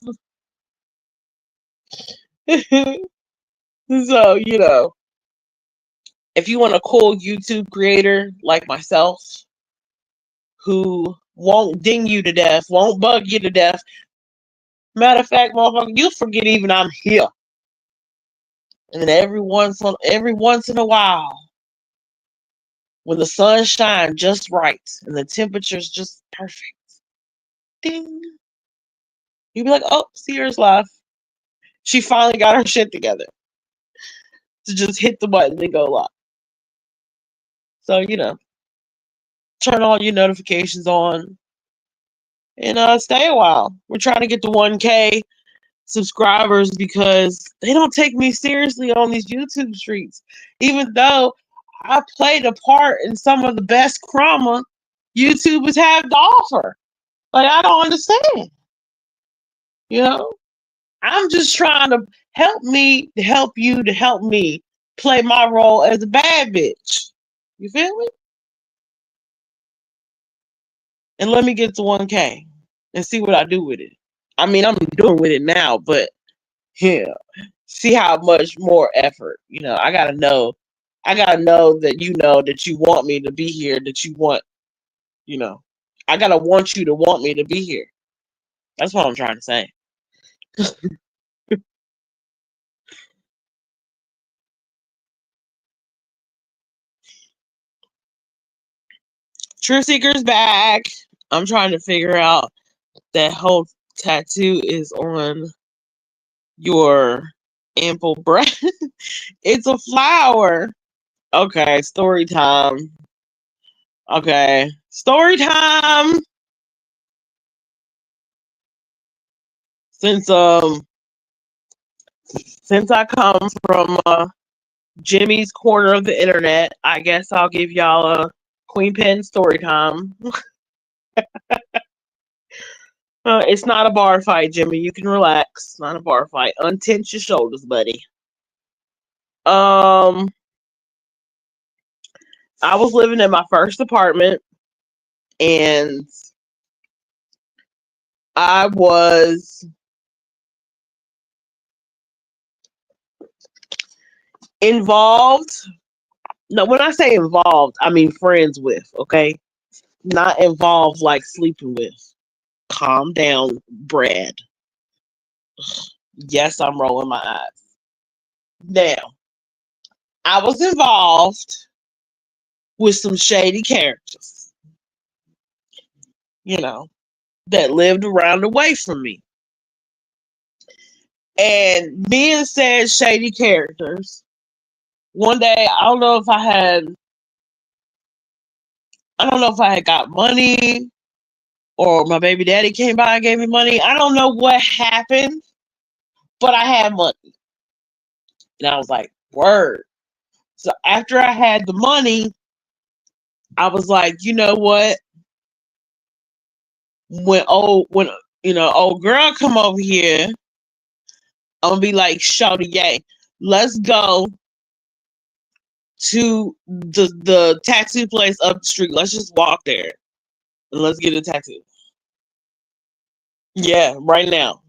S1: So, if you want a cool YouTube creator like myself who won't ding you to death, won't bug you to death. Matter of fact, motherfucker, you forget even I'm here. And then every once in a while, when the sun shines just right and the temperature's just perfect, ding, you'd be like, oh, Sierra's live. She finally got her shit together to just hit the button and go live. So, turn all your notifications on and stay a while. We're trying to get to 1K subscribers because they don't take me seriously on these YouTube streets. Even though I played a part in some of the best crama YouTubers have to offer. Like, I don't understand. I'm just trying to help me to help you to help me play my role as a bad bitch. You feel me? And let me get to 1K and see what I do with it. I mean, I'm doing with it now, but yeah, see how much more effort. I gotta know that you want me to be here, that you want, I gotta want you to want me to be here. That's what I'm trying to say. True Seeker's back. I'm trying to figure out that whole tattoo is on your ample breast. It's a flower. Okay, story time. Okay, story time. Since I come from Jimmy's corner of the internet, I guess I'll give y'all a Queen Pen story time. It's not a bar fight, Jimmy. You can relax. It's not a bar fight. Untense your shoulders, buddy. I was living in my first apartment, and I was involved. No, when I say involved, I mean friends with, okay? Not involved like sleeping with. Calm down, Brad. Yes, I'm rolling my eyes. Now, I was involved with some shady characters, that lived around the way from me. And being said shady characters, one day, I don't know if I had got money or my baby daddy came by and gave me money. I don't know what happened, but I had money. And I was like, word. So after I had the money, I was like, you know what? When old girl come over here, I'm gonna be like, shawty, yay, let's go to the tattoo place up the street. Let's just walk there and let's get a tattoo. Yeah, right now.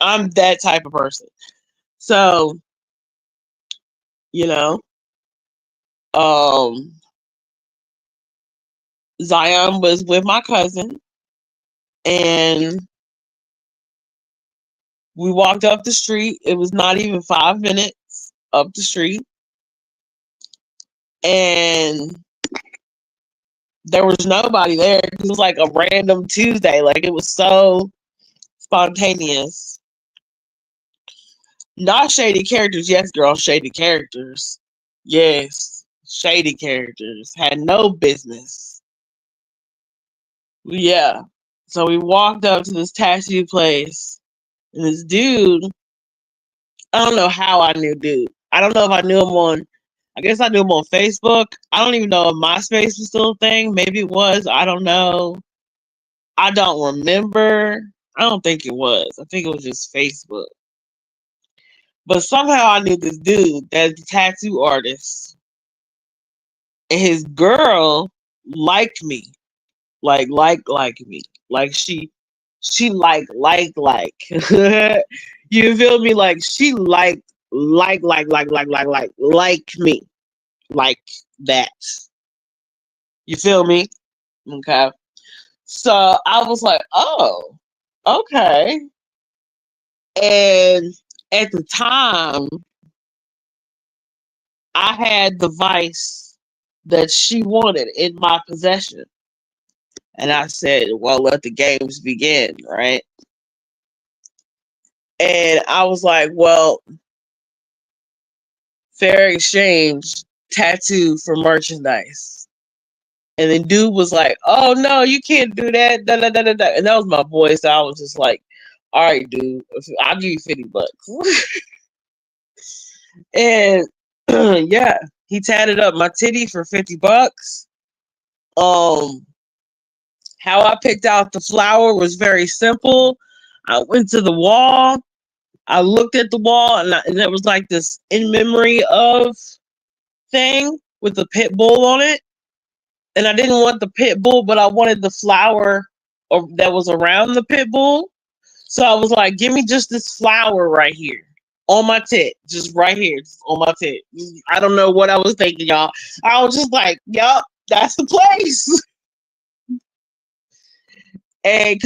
S1: I'm that type of person. So, you know, um, Zion was with my cousin and we walked up the street. It was not even 5 minutes up the street. And there was nobody there. It was like a random Tuesday. Like, it was so spontaneous. Not shady characters. Yes, girl, shady characters. Yes. Shady characters. Had no business. Yeah. So we walked up to this tattoo place, and this dude, I don't know how I knew dude. I don't know if I knew him I guess I knew him on Facebook. I don't even know if MySpace was still a thing. Maybe it was. I don't know. I don't remember. I don't think it was. I think it was just Facebook. But somehow I knew this dude that's a tattoo artist. And his girl liked me. Like me. Like she like. You feel me? Like she like me. Like that. You feel me? Okay. So I was like, oh, okay. And at the time, I had the vice that she wanted in my possession. And I said, well, let the games begin, right? And I was like, well, fair exchange, tattoo for merchandise. And then dude was like, oh no, you can't do that. Da, da, da, da, da. And that was my voice. So I was just like, all right, dude, I'll give you $50. And yeah, he tatted up my titty for $50. Um, how I picked out the flower was very simple. I went to the wall. I looked at the wall, and it was like this in memory of thing with the pit bull on it. And I didn't want the pit bull, but I wanted the flower that was around the pit bull. So I was like, give me just this flower right here on my tit, just right here, just on my tit. I don't know what I was thinking, y'all. I was just like, yup, that's the place. And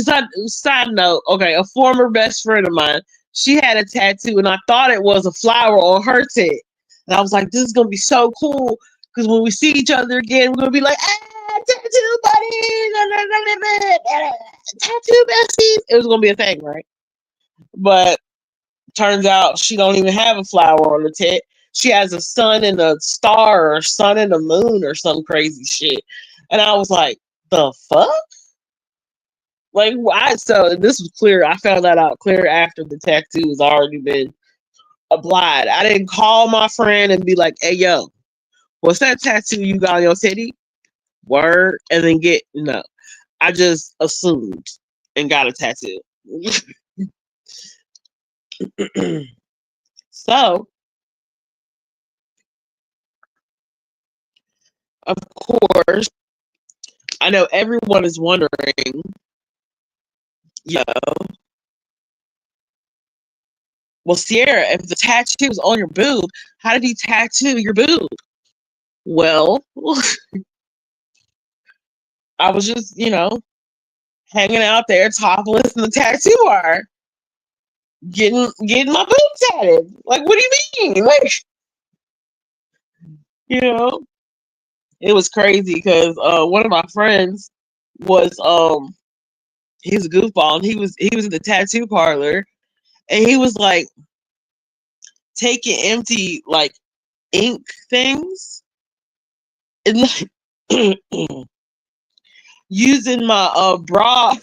S1: side note, okay, a former best friend of mine, she had a tattoo, and I thought it was a flower on her tit. And I was like, this is gonna be so cool because when we see each other again, we're gonna be like, tattoo buddies, tattoo besties. It was gonna be a thing, right? But turns out she don't even have a flower on her tit. She has a sun and a star, or sun and a moon, or some crazy shit. And I was like, the fuck? Like, so this was clear. I found that out clear after the tattoo has already been applied. I didn't call my friend and be like, hey, yo, what's that tattoo you got on your titty? Word. And then no. I just assumed and got a tattoo. So, of course, I know everyone is wondering, yo, well, Sierra, if the tattoo is on your boob, how did he tattoo your boob? Well, I was just, hanging out there topless in the tattoo bar, getting my boob tatted. Like, what do you mean? Like, you know, it was crazy because one of my friends was he's a goofball, and he was in the tattoo parlor, and he was like taking empty like ink things and like using my bra.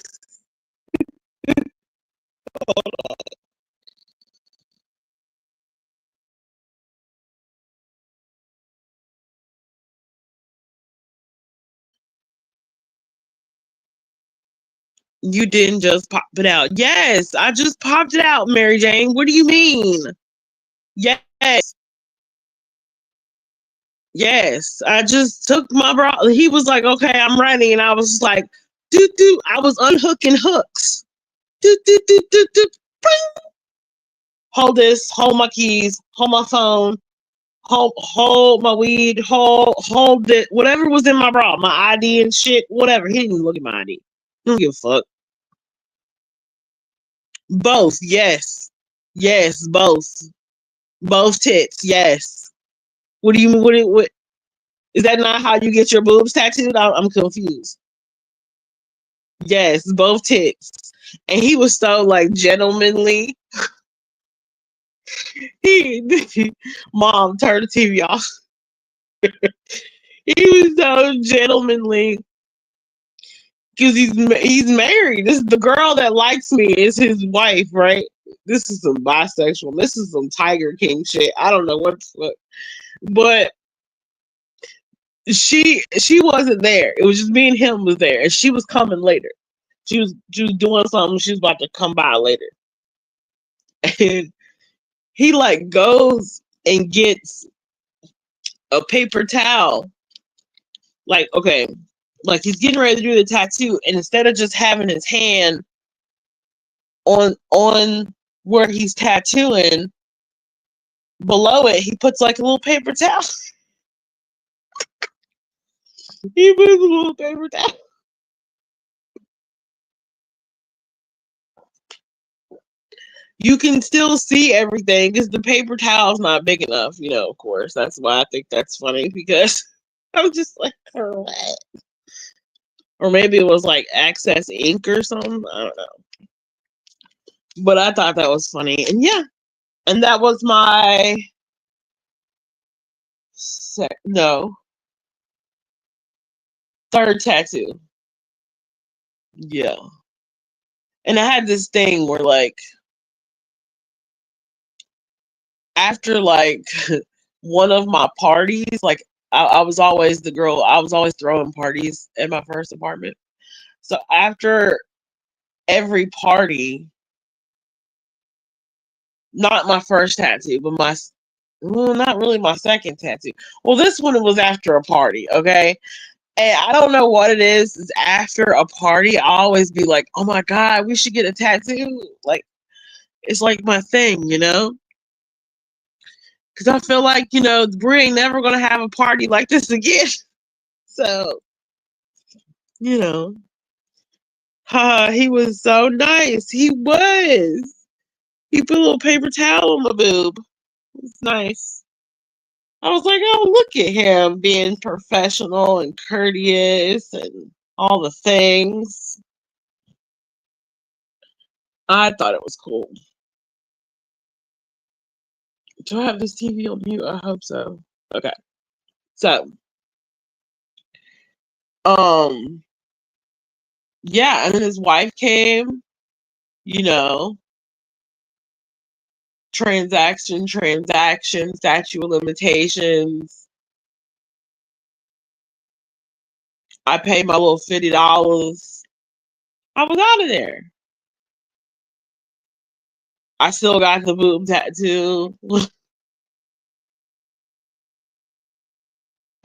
S1: You didn't just pop it out. Yes, I just popped it out, Mary Jane. What do you mean? Yes. Yes. I just took my bra. He was like, okay, I'm ready. And I was just like, doo doo. I was unhooking hooks. Doo doo doo doo doo. Hold this, hold my keys, hold my phone, hold my weed, hold it, whatever was in my bra, my ID and shit, whatever. He didn't even look at my ID. He don't give a fuck. Both, yes. Yes, both. Both tits, yes. What do you mean? What is that not how you get your boobs tattooed? I'm confused. Yes, both tits. And he was so like gentlemanly. He Mom, turn the TV off. He was so gentlemanly because he's married. This is the girl that likes me is his wife, right? This is some bisexual. This is some Tiger King shit. I don't know what the fuck, but she wasn't there. It was just me and him was there, and she was coming later. She was doing something. She was about to come by later, and he like goes and gets a paper towel. Like okay, like he's getting ready to do the tattoo, and instead of just having his hand on where he's tattooing, below it, he puts like a little paper towel. He puts a little paper towel. You can still see everything because the paper towel's not big enough, of course. That's why I think that's funny because I'm just like, for what? Or maybe it was like Access Ink or something. I don't know. But I thought that was funny. And yeah, and that was my no, third tattoo. Yeah. And I had this thing where like after like one of my parties, like I was always the girl, I was always throwing parties at my first apartment. So after every party, not my first tattoo, but well, not really my second tattoo. Well, this one was after a party, okay? And I don't know what it is after a party, I always be like, oh my God, we should get a tattoo. Like, it's like my thing. Because I feel like, Brie ain't never going to have a party like this again. So, you know, he was so nice. He was. He put a little paper towel on my boob. It's nice. I was like, oh, look at him being professional and courteous and all the things. I thought it was cool. Do I have this TV on mute? I hope so. Okay. So, um, yeah, and then his wife came, you know, transaction, statute of limitations. I paid my little $50. I was out of there. I still got the boob tattoo.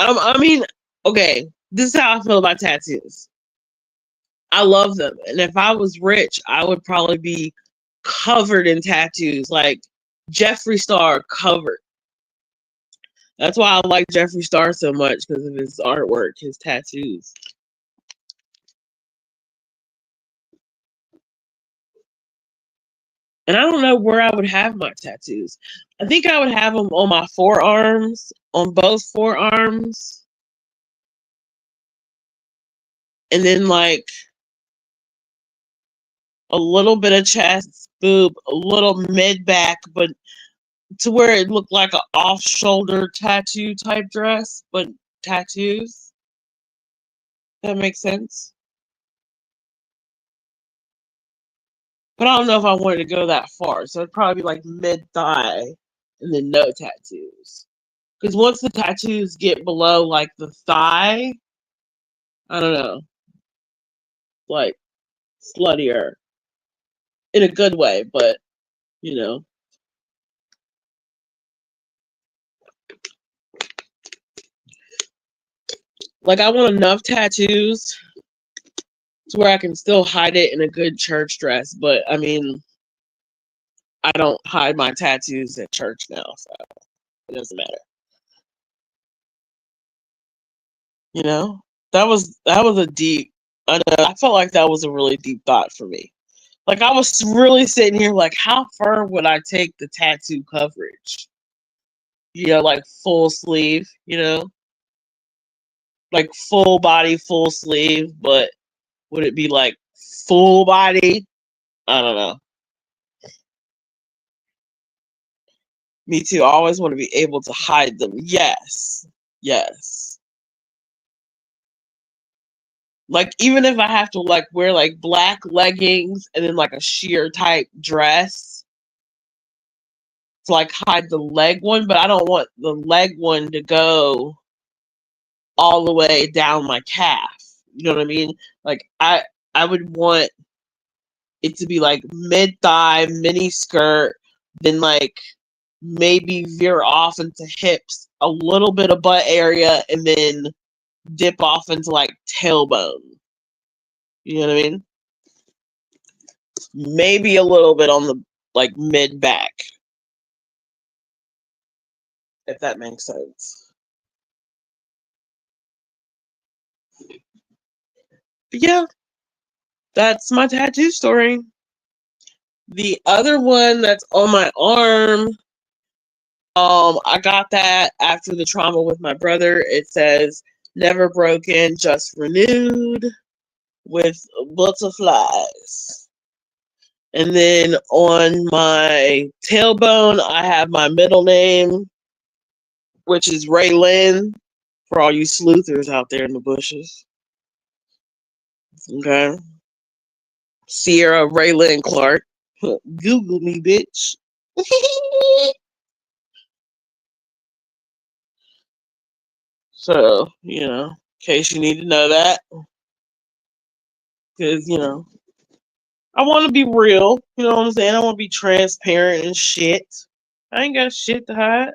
S1: I mean, okay, this is how I feel about tattoos. I love them. And if I was rich, I would probably be covered in tattoos, like Jeffree Star covered. That's why I like Jeffree Star so much because of his artwork, his tattoos. And I don't know where I would have my tattoos. I think I would have them on my forearms, on both forearms, and then like a little bit of chest, boob, a little mid back, but to where it looked like an off shoulder tattoo type dress, but tattoos. That makes sense. But I don't know if I wanted to go that far. So it'd probably be like mid thigh and then no tattoos. Because once the tattoos get below like the thigh, I don't know, like sluttier in a good way, but you know. Like I want enough tattoos to where I can still hide it in a good church dress. But I mean, I don't hide my tattoos at church now, so it doesn't matter. You know? That was a deep I know, I felt like that was a really deep thought for me. Like I was really sitting here like how far would I take the tattoo coverage? Like full sleeve, like full body, full sleeve, but would it be like full body? I don't know. Me too. I always want to be able to hide them. Yes. Yes. Like even if I have to like wear like black leggings and then like a sheer type dress to like hide the leg one, but I don't want the leg one to go all the way down my calf. You know what I mean? Like I would want it to be like mid thigh, mini skirt, then like maybe veer off into hips, a little bit of butt area, and then dip off into like tailbone. You know what I mean? Maybe a little bit on the like mid back, if that makes sense. But yeah, that's my tattoo story. The other one that's on my arm, I got that after the trauma with my brother. It says never broken, just renewed with butterflies. And then on my tailbone, I have my middle name, which is Ray Lynn, for all you sleuthers out there in the bushes. Okay. Sierra Raylan Clark. Google me, bitch. So, in case you need to know that, because, I want to be real. You know what I'm saying? I want to be transparent and shit. I ain't got shit to hide.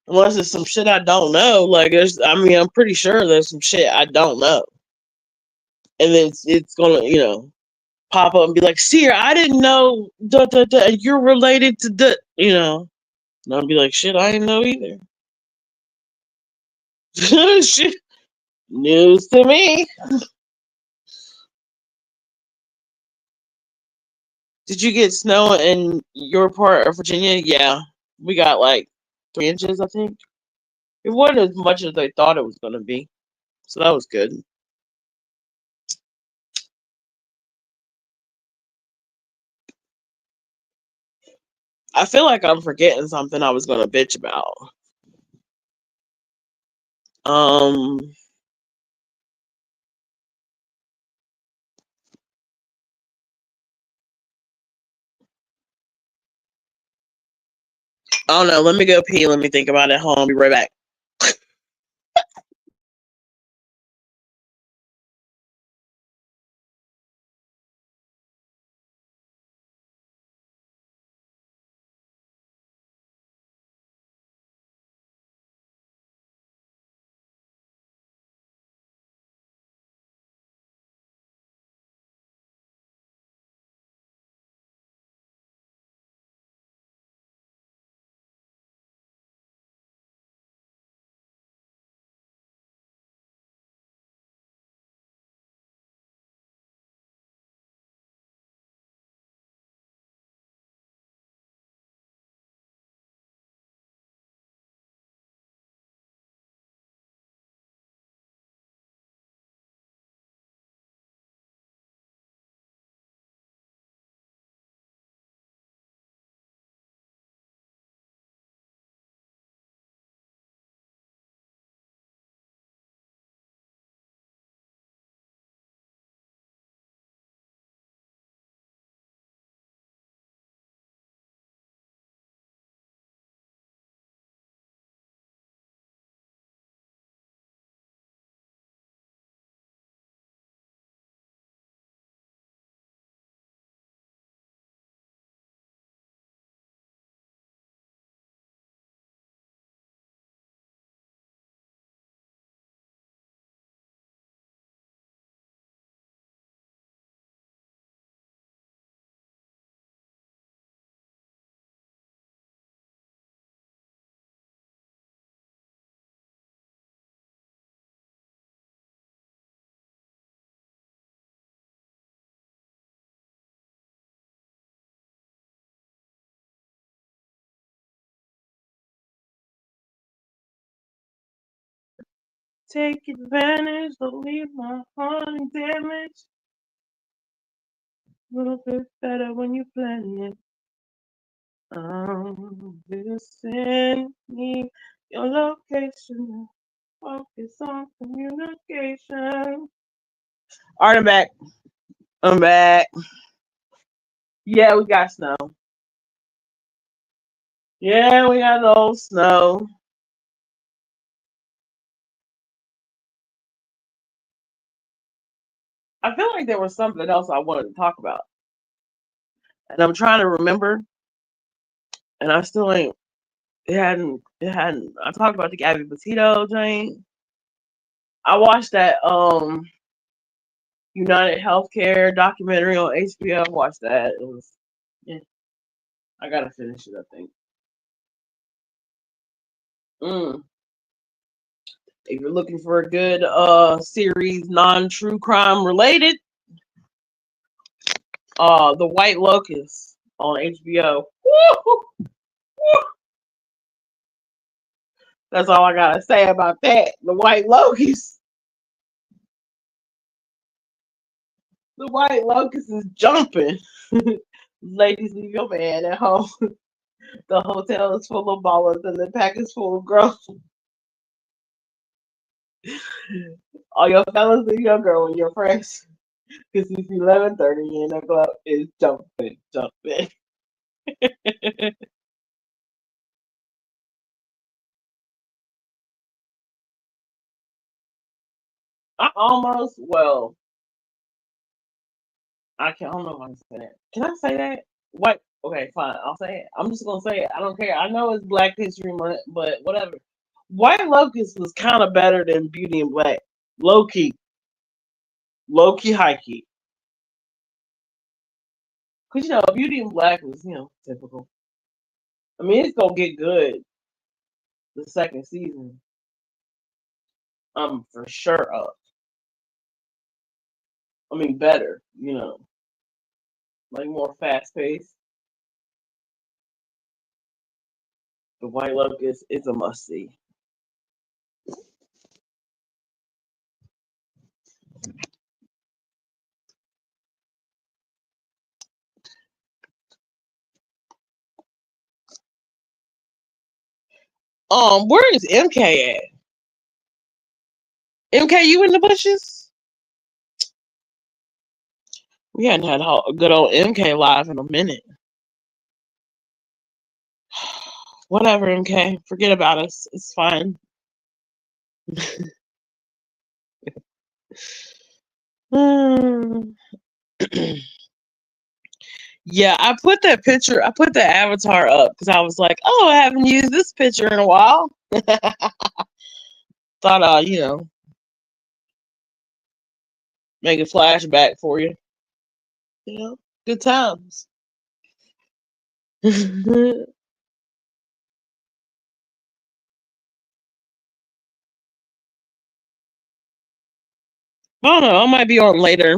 S1: Unless it's some shit I don't know. Like, I'm pretty sure there's some shit I don't know. And then it's going to, pop up and be like, Seer, I didn't know you're related to And I'll be like, shit, I didn't know either. Shit, news to me. Did you get snow in your part of Virginia? Yeah, we got like 3 inches, I think. It wasn't as much as I thought it was going to be, so that was good. I feel like I'm forgetting something I was going to bitch about. Um, I don't know. Let me go pee. Let me think about it. Hold on, I'll be right back. Take advantage, but leave my heart damaged. A little bit better when you plan it. Just send me your location. Focus on communication. All right, I'm back. I'm back. Yeah, we got snow. Yeah, we got a little snow. I feel like there was something else I wanted to talk about, and I'm trying to remember, and I still ain't. It hadn't. It hadn't. I talked about the Gabby Petito thing. I watched that United Healthcare documentary on HBO. Watched that. It was. Yeah, I gotta finish it. I think. Mm. If you're looking for a good series, non-true crime related, The White Lotus on HBO. Woo! That's all I gotta say about that. The White Locust. The White Locust is jumping. Ladies, leave your man at home. The hotel is full of ballers and the pack is full of girls. All your fellas leave your girl and your friends. Because it's 11:30 and the club is jumping, jumping. Well, I can't. I don't know if I can say that. Can I say that? What? Okay, fine. I'll say it. I'm just gonna say it. I don't care. I know it's Black History Month, but whatever. White Locust was kind of better than Beauty and Black. Low key, low key, high key. Cause Beauty and Black was typical. I mean, it's gonna get good the second season. I'm for sure up. I mean, better. Like more fast paced. The White Lotus is a must see. Where is MK at? MK, you in the bushes? We hadn't had a good old MK live in a minute. Whatever, MK. Forget about us. It's fine. Yeah, I put that picture, I put the avatar up because I was like, oh, I haven't used this picture in a while. Thought I'll make a flashback for you. Good times. I don't know. I might be on later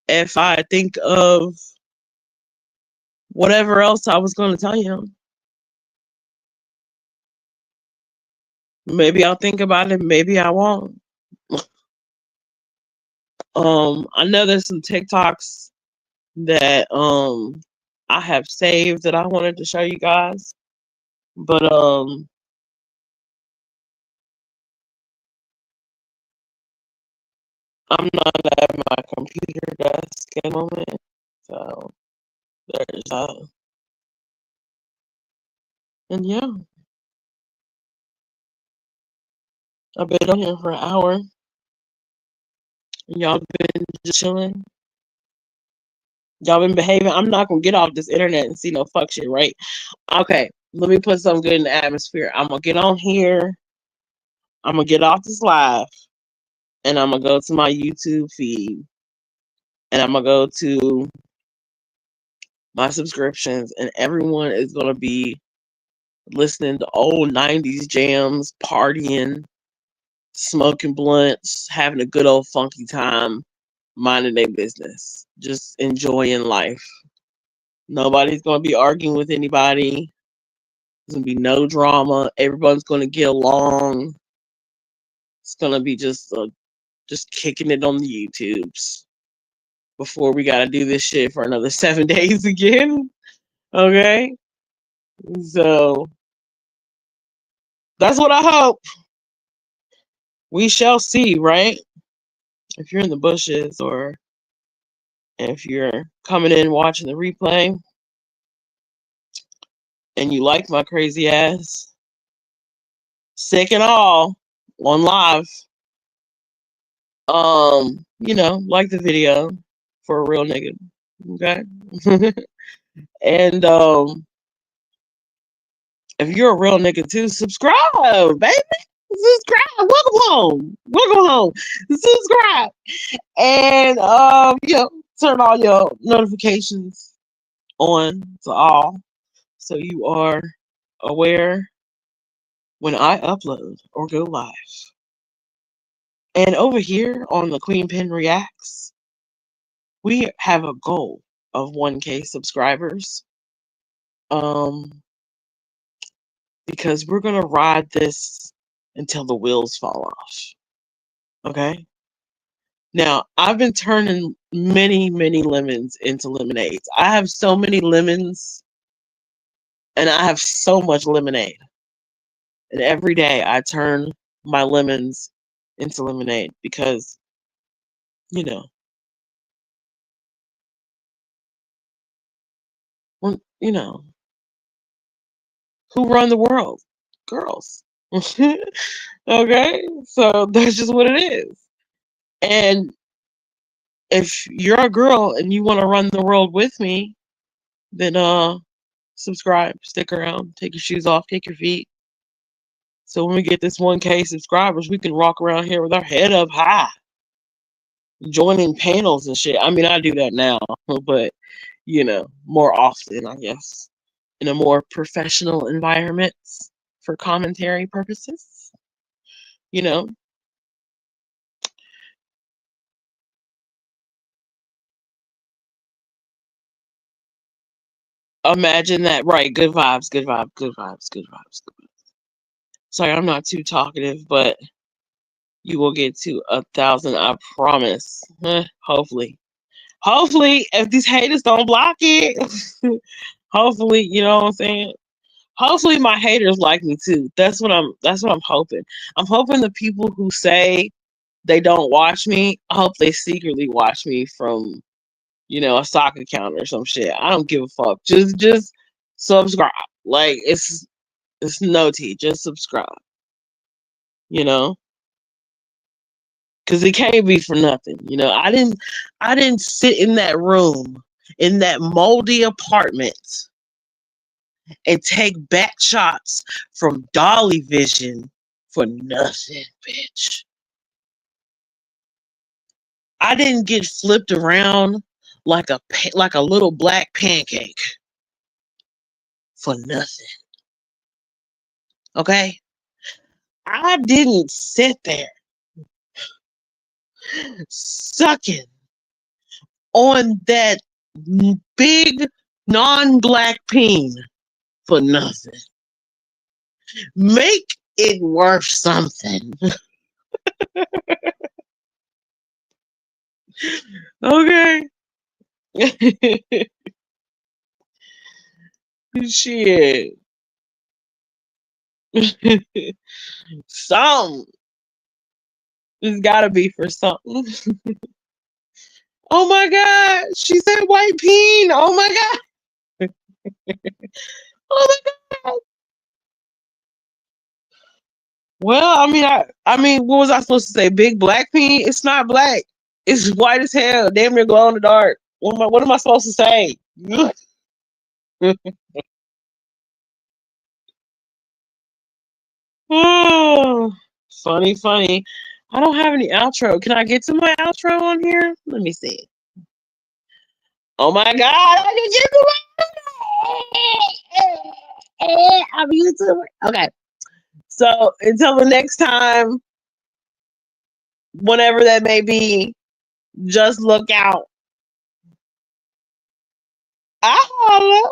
S1: if I think of whatever else I was going to tell you. Maybe I'll think about it. Maybe I won't. I know there's some TikToks that I have saved that I wanted to show you guys, but I'm not at my computer desk at the moment, so there's that. And yeah, I've been on here for an hour. Y'all been just chilling. Y'all been behaving. I'm not gonna get off this internet and see no fuck shit, right? Okay, let me put something good in the atmosphere. I'm gonna get on here. I'm gonna get off this live, and I'm gonna go to my YouTube feed, and I'm gonna go to my subscriptions, and everyone is gonna be listening to old '90s jams, partying, smoking blunts, having a good old funky time, minding their business, just enjoying life. Nobody's gonna be arguing with anybody. There's gonna be no drama. Everyone's gonna get along. It's gonna be just kicking it on the YouTubes before we gotta do this shit for another 7 days again. Okay. So that's what I hope. We shall see, right? If you're in the bushes or if you're coming in watching the replay and you like my crazy ass, sick and all, on live, like the video for a real nigga. Okay. And if you're a real nigga too, subscribe, baby. Subscribe. Welcome home. Welcome home. Subscribe. And turn all your notifications on to all so you are aware when I upload or go live. And over here on the Queen Pen Reacts, we have a goal of 1K subscribers. Because we're gonna ride this until the wheels fall off. Okay? Now, I've been turning many, many lemons into lemonades. I have so many lemons and I have so much lemonade. And every day I turn my lemons into lemonade because, you know, when, who run the world? Girls. Okay? So that's just what it is. And if you're a girl and you want to run the world with me, then subscribe, stick around, take your shoes off, kick your feet. So when we get this 1K subscribers, we can walk around here with our head up high, joining panels and shit. I mean, I do that now, but more often, I guess, in a more professional environment for commentary purposes. You know, imagine that, right? Good vibes, good vibes, good vibes, good vibes, good vibes. Sorry, I'm not too talkative, but you will get to 1,000, I promise. Hopefully. Hopefully, if these haters don't block it, hopefully, you know what I'm saying? Hopefully my haters like me too. That's what I'm hoping. I'm hoping the people who say they don't watch me, I hope they secretly watch me from, a stock account or some shit. I don't give a fuck. Just subscribe. Like it's no tea. Just subscribe. You know? Cause it can't be for nothing. I didn't sit in that room in that moldy apartment and take back shots from Dolly Vision for nothing, bitch. I didn't get flipped around like a little black pancake for nothing. Okay? I didn't sit there sucking on that big non-black peen for nothing. Make it worth something. Okay? Shit. Some. It's gotta be for something. Oh my god. She said white peen. Oh my god. Oh my god. Well, I mean, what was I supposed to say? Big black peen? It's not black. It's white as hell. Damn near glow in the dark. What am I supposed to say? Oh, funny, funny. I don't have any outro. Can I get to my outro on here? Let me see. Oh my god, I can get to my I'm a YouTuber. Okay. So until the next time, whenever that may be, just look out. I holla.